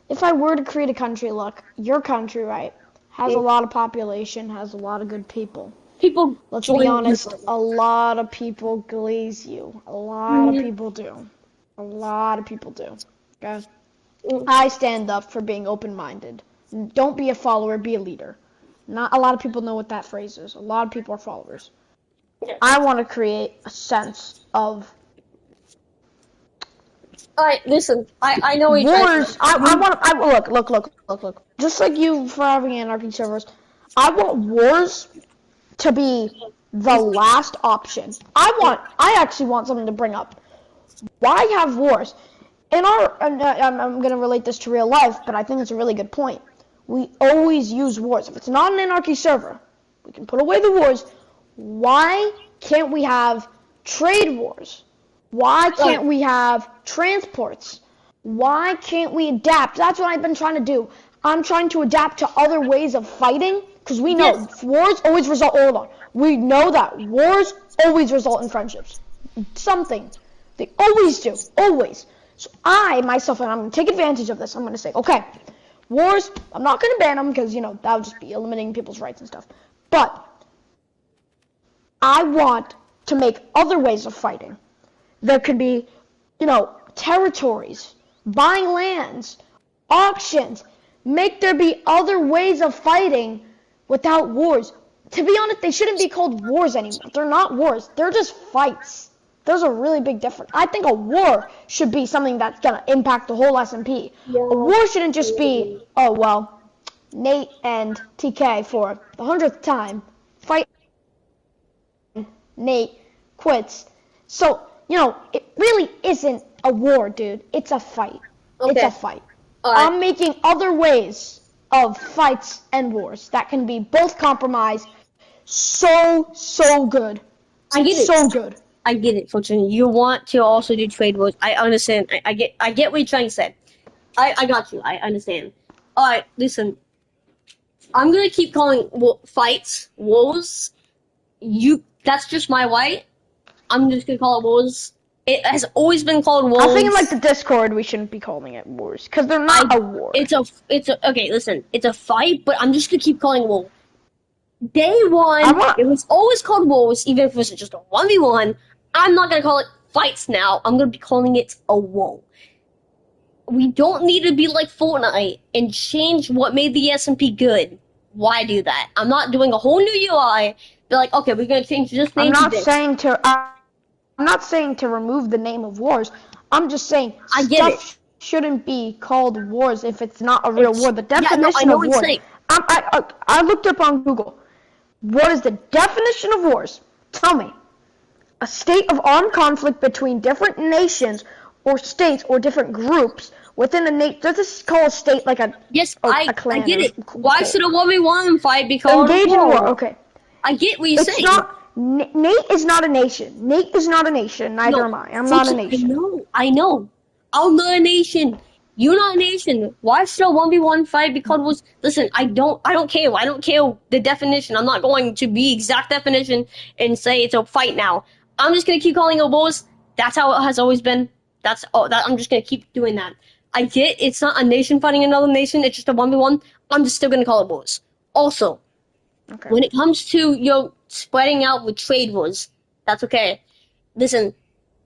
if I were to create a country, look, your country, right, has a lot of population, has a lot of good people. Let's be honest, a lot of people glaze you. A lot of people do. A lot of people do. Okay? I stand up for being open-minded. Don't be a follower, be a leader. Not a lot of people know what that phrase is. A lot of people are followers. Yeah. I want to create a sense of Alright, listen. I know what you're trying to wars. Look. Just like you for having anarchy servers, I want wars to be the last option. I actually want something to bring up. Why have wars? I'm going to relate this to real life, but I think it's a really good point. We always use wars. If it's not an anarchy server, we can put away the wars. Why can't we have trade wars? Why can't we have transports? Why can't we adapt? That's what I've been trying to do. I'm trying to adapt to other ways of fighting, because we know wars always result. Hold on. We know that wars always result in friendships. Something. They always do. Always. So I, myself, and I'm going to take advantage of this. I'm going to say, okay, wars, I'm not going to ban them because, that would just be eliminating people's rights and stuff. But I want to make other ways of fighting. There could be, territories, buying lands, auctions. Make there be other ways of fighting without wars. To be honest, they shouldn't be called wars anymore. They're not wars. They're just fights. There's a really big difference. I think a war should be something that's going to impact the whole SMP. Yeah. A war shouldn't just be, oh, well, Nate and TK for the 100th time fight. Nate quits. So, it really isn't a war, dude. It's a fight. Okay. It's a fight. Right. I'm making other ways of fights and wars that can be both compromised. So good. I get it. So good. I get it, Fortune. You want to also do trade wars. I understand. I get what you're trying to say. I got you. I understand. Alright, listen. I'm gonna keep calling fights wars. That's just my way. I'm just gonna call it wars. It has always been called wars. I think in the Discord we shouldn't be calling it wars because they're not a war. Okay. Listen, it's a fight, but I'm just gonna keep calling it war. Day one, it was always called wars, even if it was just a 1v1. I'm not gonna call it fights now. I'm gonna be calling it a war. We don't need to be like Fortnite and change what made the SMP good. Why do that? I'm not doing a whole new UI. Be like, okay, we're gonna change this name. I'm not saying to remove the name of wars. I'm just saying stuff shouldn't be called wars if it's not a real war. The definition of war. I looked up on Google. What is the definition of wars? Tell me. A state of armed conflict between different nations or states or different groups within a nation. Does this call a state like a clan? I get it. Why should a 1v1 fight be called engage in war? Okay. I get what you're saying. Nate is not a nation. Nate is not a nation. Neither am I. I'm not a nation. I know. I'm not a nation. You're not a nation. Why should a 1v1 fight be called wars? Listen, I don't care. I don't care the definition. I'm not going to be exact definition and say it's a fight now. I'm just gonna keep calling it wars. That's how it has always been. I'm just gonna keep doing that. I get it's not a nation fighting another nation. It's just a 1v1. I'm just still gonna call it wars. Also, when it comes to spreading out with trade wars, that's okay. Listen,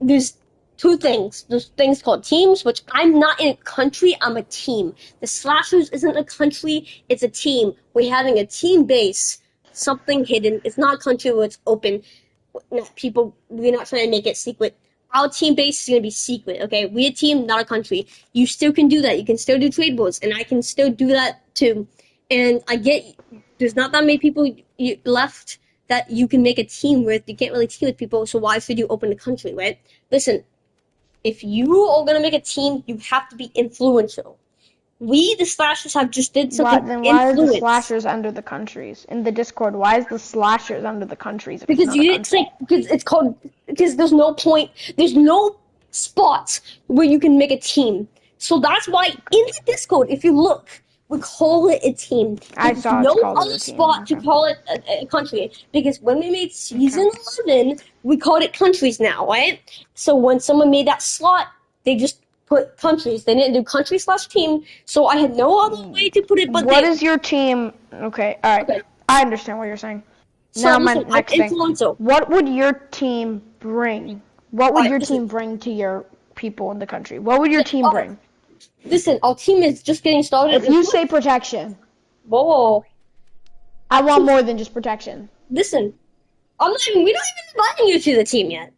there's two things. There's things called teams, which I'm not in a country, I'm a team. The Slashers isn't a country, it's a team. We're having a team base, something hidden. It's not a country where it's open. No, we're not trying to make it secret. Our team base is going to be secret, okay? We're a team, not a country. You still can do that. You can still do trade wars, and I can still do that too. And I get there's not that many people left that you can make a team with. You can't really team with people, so why should you open the country, right? Listen, if you are going to make a team, you have to be influential. We, the Slashers, have just did something. Then why are the Slashers under the countries? In the Discord, why is the Slashers under the countries? Because there's no point, there's no spots where you can make a team. So that's why in the Discord, if you look, we call it a team. There's no other spot to call it a country. Because when we made Season 11, we called it countries now, right? So when someone made that slot, they just put countries. They didn't do country/team, so I had no other way to put it. But what is your team? Okay, all right. Okay. I understand what you're saying. So now my next thing. What would your team bring? What would your team bring to your people in the country? What would your team bring? Listen, our team is just getting started. If you say protection. Whoa. I want more than just protection. Listen, we're not even inviting you to the team yet.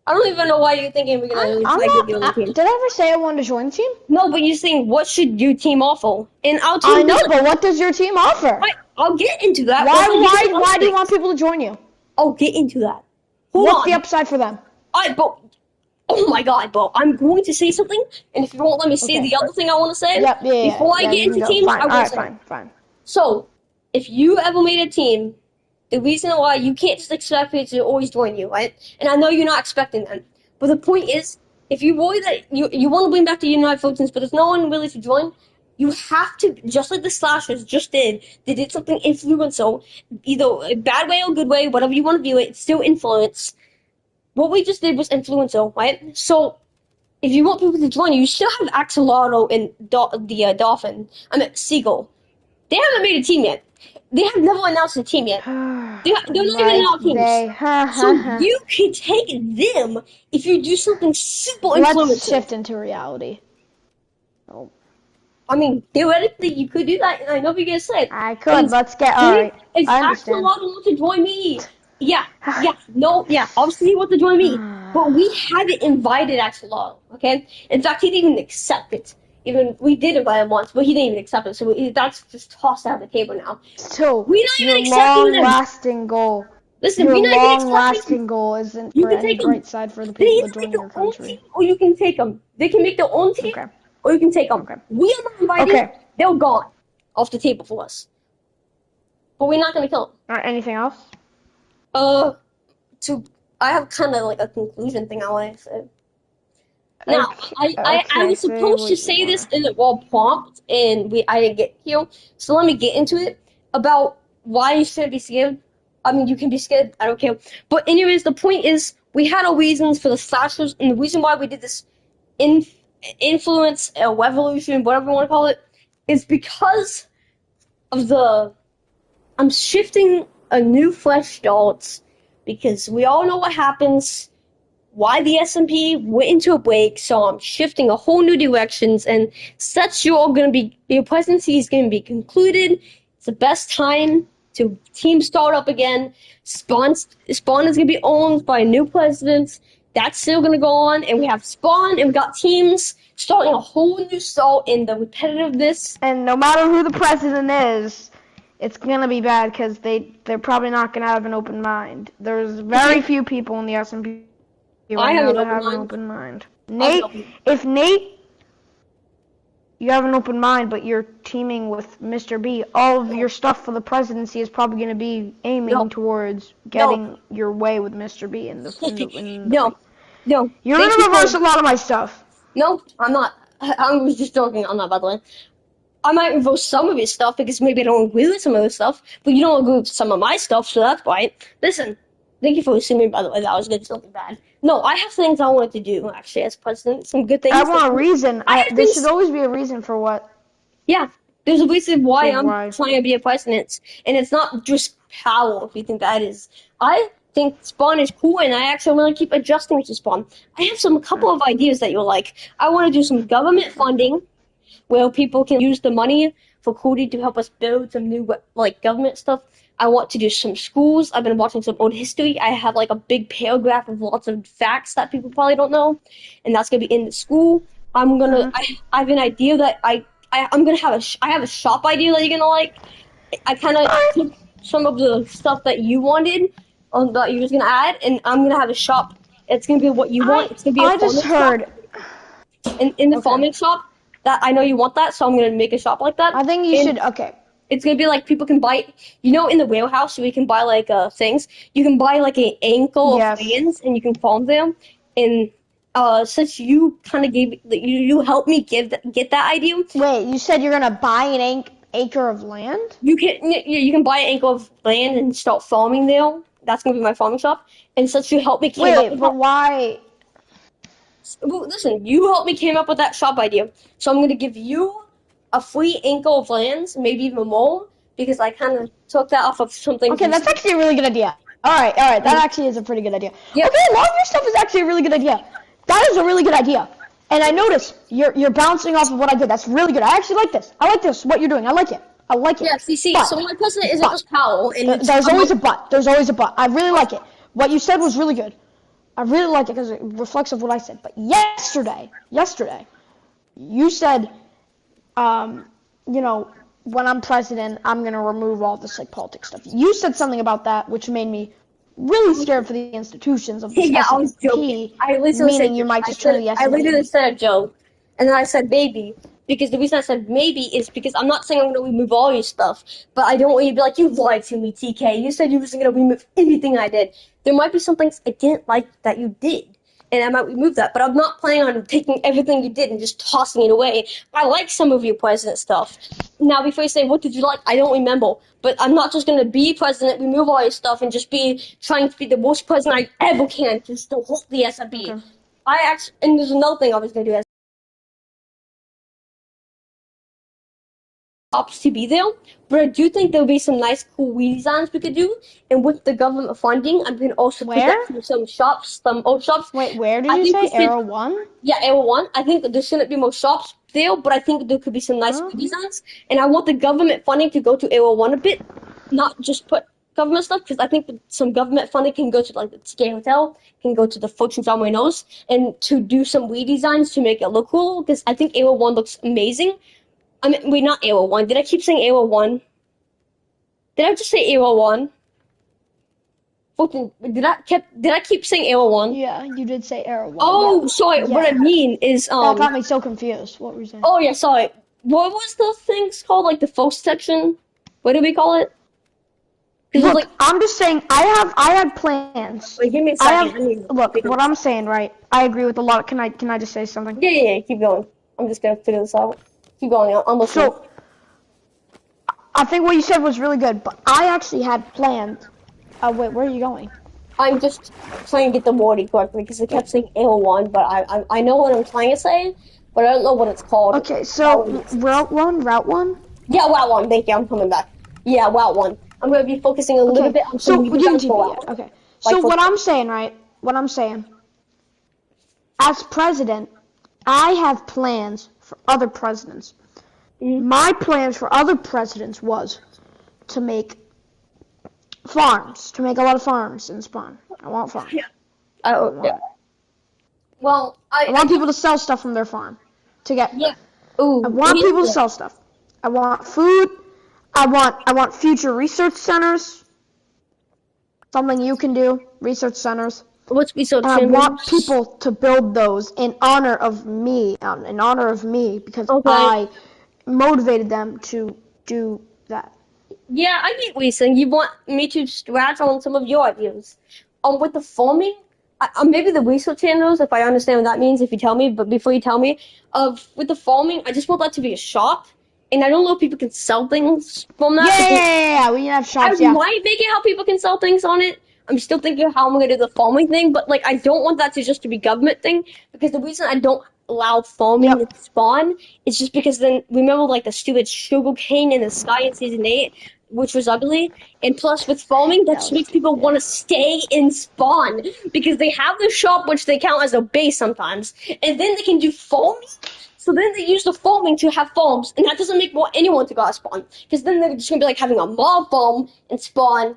I don't even know why you're thinking we're gonna invite you to the team. Did I ever say I wanted to join the team? No, but you're saying what should your team offer? And our team. I know, but what does your team offer? I'll get into that. Why do you want people to join you? I'll get into that. What's the upside for them? Oh my god, bro. I'm going to say something, and if you won't let me say the other thing I want to say, before I get into teams, I will say. Fine. So, if you ever made a team, the reason why you can't just expect people to always join you, right? And I know you're not expecting them, but the point is, if you worry that you want to bring back the United Photons, but there's no one really to join, you have to, just like the Slashers just did, they did something influential, either a bad way or good way, whatever you want to view it, it's still influence. What we just did was influential, right? So, if you want people to join you, you still have Axolotl and the Dolphin. Seagull. They haven't made a team yet. They have never announced a team yet. They're not even announced teams. So you can take them if you do something super influential. Let's shift into reality. Oh. I mean, theoretically, you could do that, and I know what you're going to say. I could. Let's get... Alright, I understand. Axolotl wants to join me. Yeah, obviously he wants to join me, but we haven't invited Axolotl, okay? In fact, he didn't even accept it. Even we did invite him once, but he didn't even accept it, so that's just tossed out of the table now. So, we're not even accepting long-lasting goal. Listen, your long-lasting goal isn't for any great side for the people to join your country. Or you can take them. They can make their own team, or you can take them. Okay. We are not invited. They're gone off the table for us. But we're not going to kill them. Alright, anything else? I have kind of like a conclusion thing I want to say. Now, I was supposed to say this in the prompt, and I didn't get here. So let me get into it about why you shouldn't be scared. I mean, you can be scared. I don't care. But anyways, the point is, we had our reasons for the Slashers, and the reason why we did this influence, revolution, whatever you want to call it, is because of I'm shifting a new fresh start, because we all know what happens, why the S&P went into a break, so I'm shifting a whole new directions, and such your presidency is going to be concluded. It's the best time to team start up again. Spawn is going to be owned by a new president. That's still going to go on, and we have Spawn, and we got teams starting a whole new start in the repetitiveness. And no matter who the president is, it's going to be bad because they're probably not going to have an open mind. There's very few people in the S&P right now that have an open mind. Nate, you have an open mind, but you're teaming with Mr. B, all of your stuff for the presidency is probably going to be aiming towards getting your way with Mr. B. No. You're going to reverse a lot of my stuff. No, I'm not. I was just joking. I'm not, by the way. I might reverse some of his stuff because maybe I don't agree with some of his stuff, but you don't agree with some of my stuff, so that's why. Listen, thank you for assuming, by the way, that was good, something bad. No, I have things I wanted to do, actually, as president. Some good things. I want a reason. There should always be a reason for what. Yeah, there's a reason why I'm trying to be a president, and it's not just power, if you think that is. I think Spawn is cool, and I actually want to keep adjusting to Spawn. I have a couple of ideas that you'll like. I want to do some government funding, where people can use the money for Cody to help us build some new, government stuff. I want to do some schools. I've been watching some old history. I have, a big paragraph of lots of facts that people probably don't know, and that's going to be in the school. I'm going to, I have an idea that I'm going to have I have a shop idea that you're going to like. I kind of took some of the stuff that you wanted, that you was going to add, and I'm going to have a shop. It's going to be what you want. It's going to be a farming shop. In the farming shop. That I know you want that, so I'm gonna make a shop like that. I think you should. Okay. It's gonna be like people can buy. In the warehouse, we can buy things. You can buy an ankle of lands, and you can farm them. And since you kind of you helped me get that idea. Wait, you said you're gonna buy an acre of land? You can buy an acre of land and start farming there. That's gonna be my farming shop. And since you helped me but why? Well, listen, you helped me came up with that shop idea, so I'm going to give you a free ankle of lands, maybe even more, because I kind of took that off of something. Okay, that's actually a really good idea. Alright, that actually is a pretty good idea. Yeah. Okay, a lot of your stuff is actually a really good idea. That is a really good idea. And I noticed you're bouncing off of what I did. That's really good. I actually like this. I like this, what you're doing. I like it. I like it. Yes, you see, but, so my president isn't just Powell. And there's always a but. There's always a but. I really like it. What you said was really good. I really like it because it reflects of what I said. But yesterday, you said, you know, when I'm president, I'm gonna remove all this like politics stuff. You said something about that, which made me really scared for the institutions of this yeah, S&P, I was joking. I literally meaning said, you might just turn the S&P. I literally said a joke, and then I said maybe, because the reason I said maybe is because I'm not saying I'm going to remove all your stuff, but I don't want you to be like, you lied to me, TK. You said you wasn't going to remove anything I did. There might be some things I didn't like that you did, and I might remove that, but I'm not planning on taking everything you did and just tossing it away. I like some of your president stuff. Now, before you say, what did you like? I don't remember. But I'm not just going to be president, remove all your stuff, and just be trying to be the worst president I ever can to still hold the S&P. Okay. And there's another thing I was going to do. Shops to be there, but I do think there'll be some nice, cool redesigns we could do. And with the government funding, I'm going to also put that to some shops, some old shops. Wait, where did you say? Arrow 1? Yeah, Arrow 1. I think there shouldn't be more shops there, but I think there could be some nice redesigns. And I want the government funding to go to Arrow 1 a bit, not just put government stuff, because I think some government funding can go to like the TK Hotel, can go to the Fortune John Reynolds, and to do some redesigns to make it look cool, because I think Arrow 1 looks amazing. I mean, wait, not Arrow 1. Did I keep saying Arrow 1? Did I just say Arrow 1? Did I keep saying Arrow 1? Yeah, you did say Arrow 1. Oh, yeah. sorry. Yeah. What I mean is That got me so confused. What were you saying? Oh yeah, sorry. What was those things called? Like the first section? What do we call it? Look, like, I'm just saying, I had plans. Wait, give me a second. Look, what I'm saying, right? I agree with a lot. Can I just say something? Yeah. Keep going. I'm just gonna figure this out. Keep going. I'm listening. So, I think what you said was really good, but I actually had planned. Wait, where are you going? I'm just trying to get the wording correctly because I kept saying L1, but I know what I'm trying to say, but I don't know what it's called. Okay, so Route 1? Yeah, Route 1. Thank you. I'm coming back. Yeah, Route 1. I'm going to be focusing a little bit on some Okay. So what I'm saying, right? What I'm saying, as president, I have plans for other presidents. My plans for other presidents was to make farms, to make a lot of farms in Spawn. I want farms. Yeah. Well, I want people to sell stuff from their farm. Yeah. Ooh, I want people to sell stuff. I want food. I want future research centers. Something you can do. Research centers. What's research centers? I want people to build those in honor of me. Because I motivated them to do that. Yeah, I get what you're saying. You want me to scratch on some of your ideas. With the farming, maybe the research centers, if I understand what that means, if you tell me, but before you tell me, with the farming, I just want that to be a shop, and I don't know if people can sell things from that. Yeah, we can have shops, I might make it how people can sell things on it. I'm still thinking of how I'm going to do the farming thing, but, like, I don't want that to just to be government thing, because the reason I don't allow farming to spawn is just because then, remember, like, the stupid sugar cane in the sky in Season 8, which was ugly, and plus with farming, that just makes people want to stay in spawn, because they have the shop, which they count as a base sometimes, and then they can do farms, so then they use the farming to have farms, and that doesn't make anyone to go out spawn, because then they're just going to be like having a mob farm and spawn,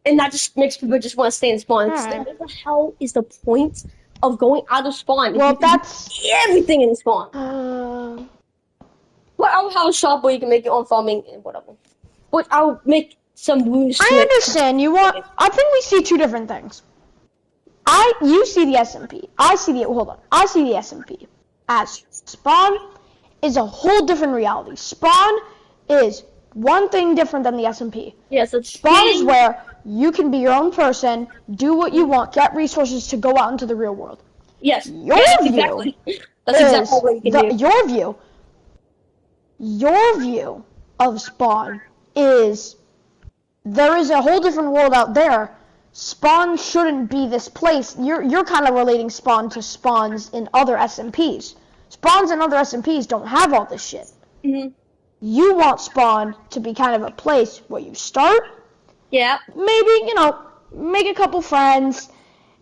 and that just makes people just want to stay in spawn. So then what the hell is the point of going out of spawn? Well, that's everything in spawn. Well, I'll have a shop where you can make your own farming and whatever. But I'll make some rules. I understand. I think we see two different things. You see the SMP. I see the SMP as Spawn is a whole different reality. Spawn is one thing different than the SMP. Yes, it's Spawn is where you can be your own person, do what you want, get resources to go out into the real world. Yes. Your view of Spawn is there is a whole different world out there. Spawn shouldn't be this place. You're kind of relating Spawn to spawns in other SMPs. Spawns in other SMPs don't have all this shit. Mm-hmm. You want Spawn to be kind of a place where you start. Yeah. Maybe, make a couple friends.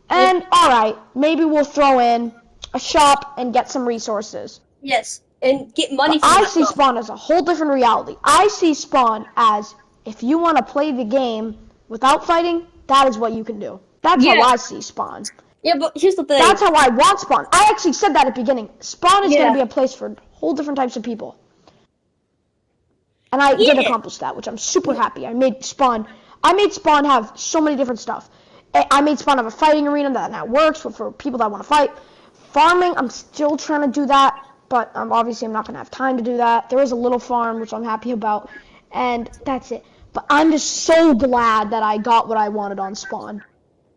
And, alright, maybe we'll throw in a shop and get some resources. Yes. and get money But from I that see stuff. Spawn as a whole different reality. I see Spawn as, if you want to play the game without fighting, that is what you can do. That's how I see Spawn. Yeah, but here's the thing. That's how I want Spawn. I actually said that at the beginning. Spawn is going to be a place for whole different types of people. And I did accomplish that, which I'm super happy. I made Spawn have so many different stuff. I made Spawn have a fighting arena that works for people that want to fight. Farming, I'm still trying to do that, but obviously I'm not going to have time to do that. There is a little farm, which I'm happy about, and that's it. But I'm just so glad that I got what I wanted on Spawn.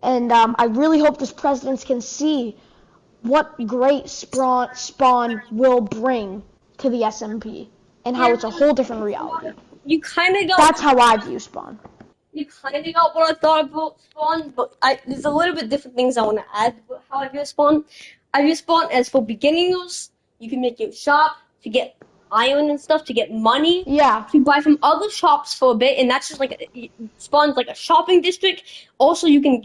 And I really hope this president can see what great Spawn will bring to the SMP and how it's a whole different reality. You kind of got. That's how I view Spawn. You kind of got what I thought about Spawn, but there's a little bit different things I want to add about how I view Spawn. I view Spawn as for beginners. You can make your shop to get iron and stuff, to get money. Yeah. To buy from other shops for a bit, and that's just like Spawn's like a shopping district. Also, you can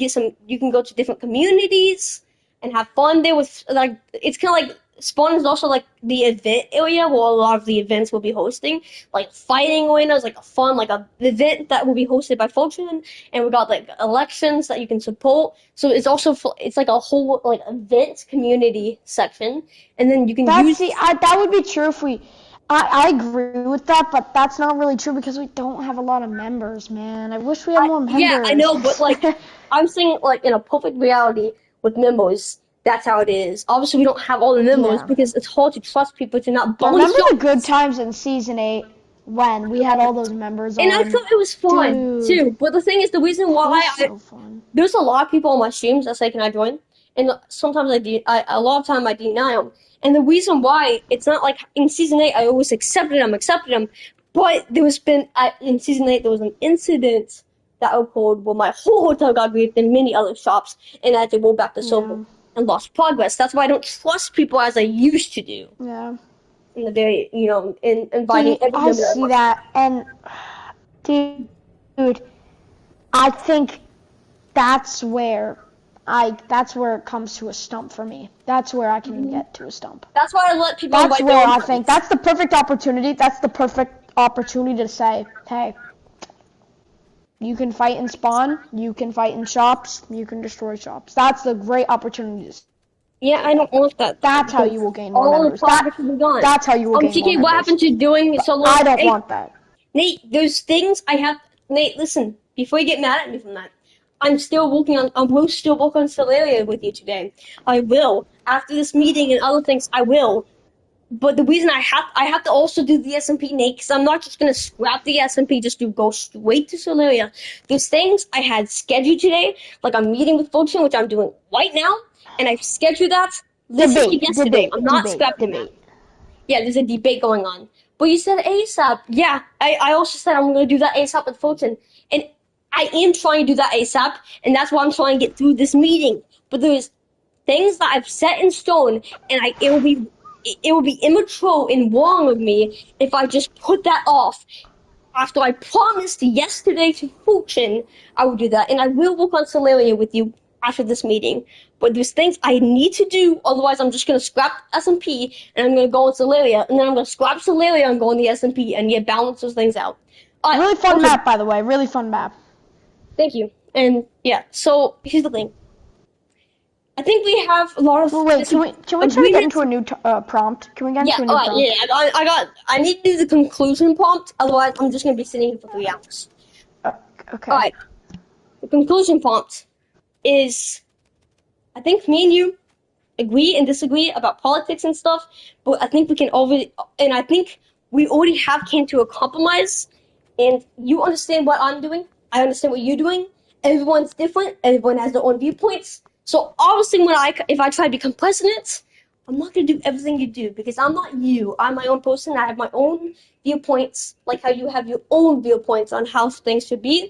go to different communities and have fun there with, like, it's kind of like Spawn is also like the event area where a lot of the events will be hosting, like fighting arenas, like a fun, like a event that will be hosted by Fortune, and we got like elections that you can support. So it's also it's like a whole like event community section, and then you can use. That would be true if we. I agree with that, but that's not really true because we don't have a lot of members, man. I wish we had more members. Yeah, I know, but like I'm saying, like in a perfect reality with members. That's how it is. Obviously, we don't have all the members because it's hard to trust people to not bonus. Remember the good times in Season 8 when we had all those members and I thought it was fun, too. But the thing is, the reason why there's a lot of people on my streams that say, can I join? And sometimes a lot of time I deny them. And the reason why, it's not like in Season 8, I always accepted them. But in Season 8, there was an incident that occurred where my whole hotel got griefed and many other shops, and I had to go back to silver. And lost progress. That's why I don't trust people as I used to do. Yeah. In the very, in inviting everyone. I see that, and dude, I think that's where it comes to a stump for me. That's where I can get to a stump. That's why I let people. That's where I think that's the perfect opportunity. That's the perfect opportunity to say, hey. You can fight in Spawn, you can fight in shops, you can destroy shops. That's the great opportunity. Yeah, I don't want that. That's how you will gain more members. That's how you will gain more TK, what happened to doing so long? I don't want that. Nate, there's things I have... Nate, listen, before you get mad at me from that, I will still work on Stellaria with you today. I will. After this meeting and other things, I will. But the reason I have to also do the SMP, Nate, because I'm not just going to scrap the SMP just to go straight to Stellaria. There's things I had scheduled today, like a meeting with Fortune, which I'm doing right now, and I've scheduled that yesterday. I'm not scrapping that. Yeah, there's a debate going on. But you said ASAP. Yeah, I also said I'm going to do that ASAP with Fortune. And I am trying to do that ASAP, and that's why I'm trying to get through this meeting. But there's things that I've set in stone, and it will be immature and wrong of me if I just put that off. After I promised yesterday to Fortune, I will do that. And I will work on Stellaria with you after this meeting. But there's things I need to do, otherwise I'm just going to scrap SMP and I'm going to go on Stellaria. And then I'm going to scrap Stellaria and go on the SMP and balance those things out. Really fun map, by the way. Really fun map. Thank you. And yeah, so here's the thing. I think we have a lot of. Wait, can we try to get into a new prompt? Can we get into a new prompt? Yeah, I need to do the conclusion prompt. Otherwise, I'm just gonna be sitting here for 3 hours. Okay. All right. The conclusion prompt is, I think me and you agree and disagree about politics and stuff, but I think we can and I think we already came to a compromise. And you understand what I'm doing. I understand what you're doing. Everyone's different. Everyone has their own viewpoints. So obviously, if I try to become president, I'm not gonna do everything you do because I'm not you. I'm my own person. I have my own viewpoints, like how you have your own viewpoints on how things should be.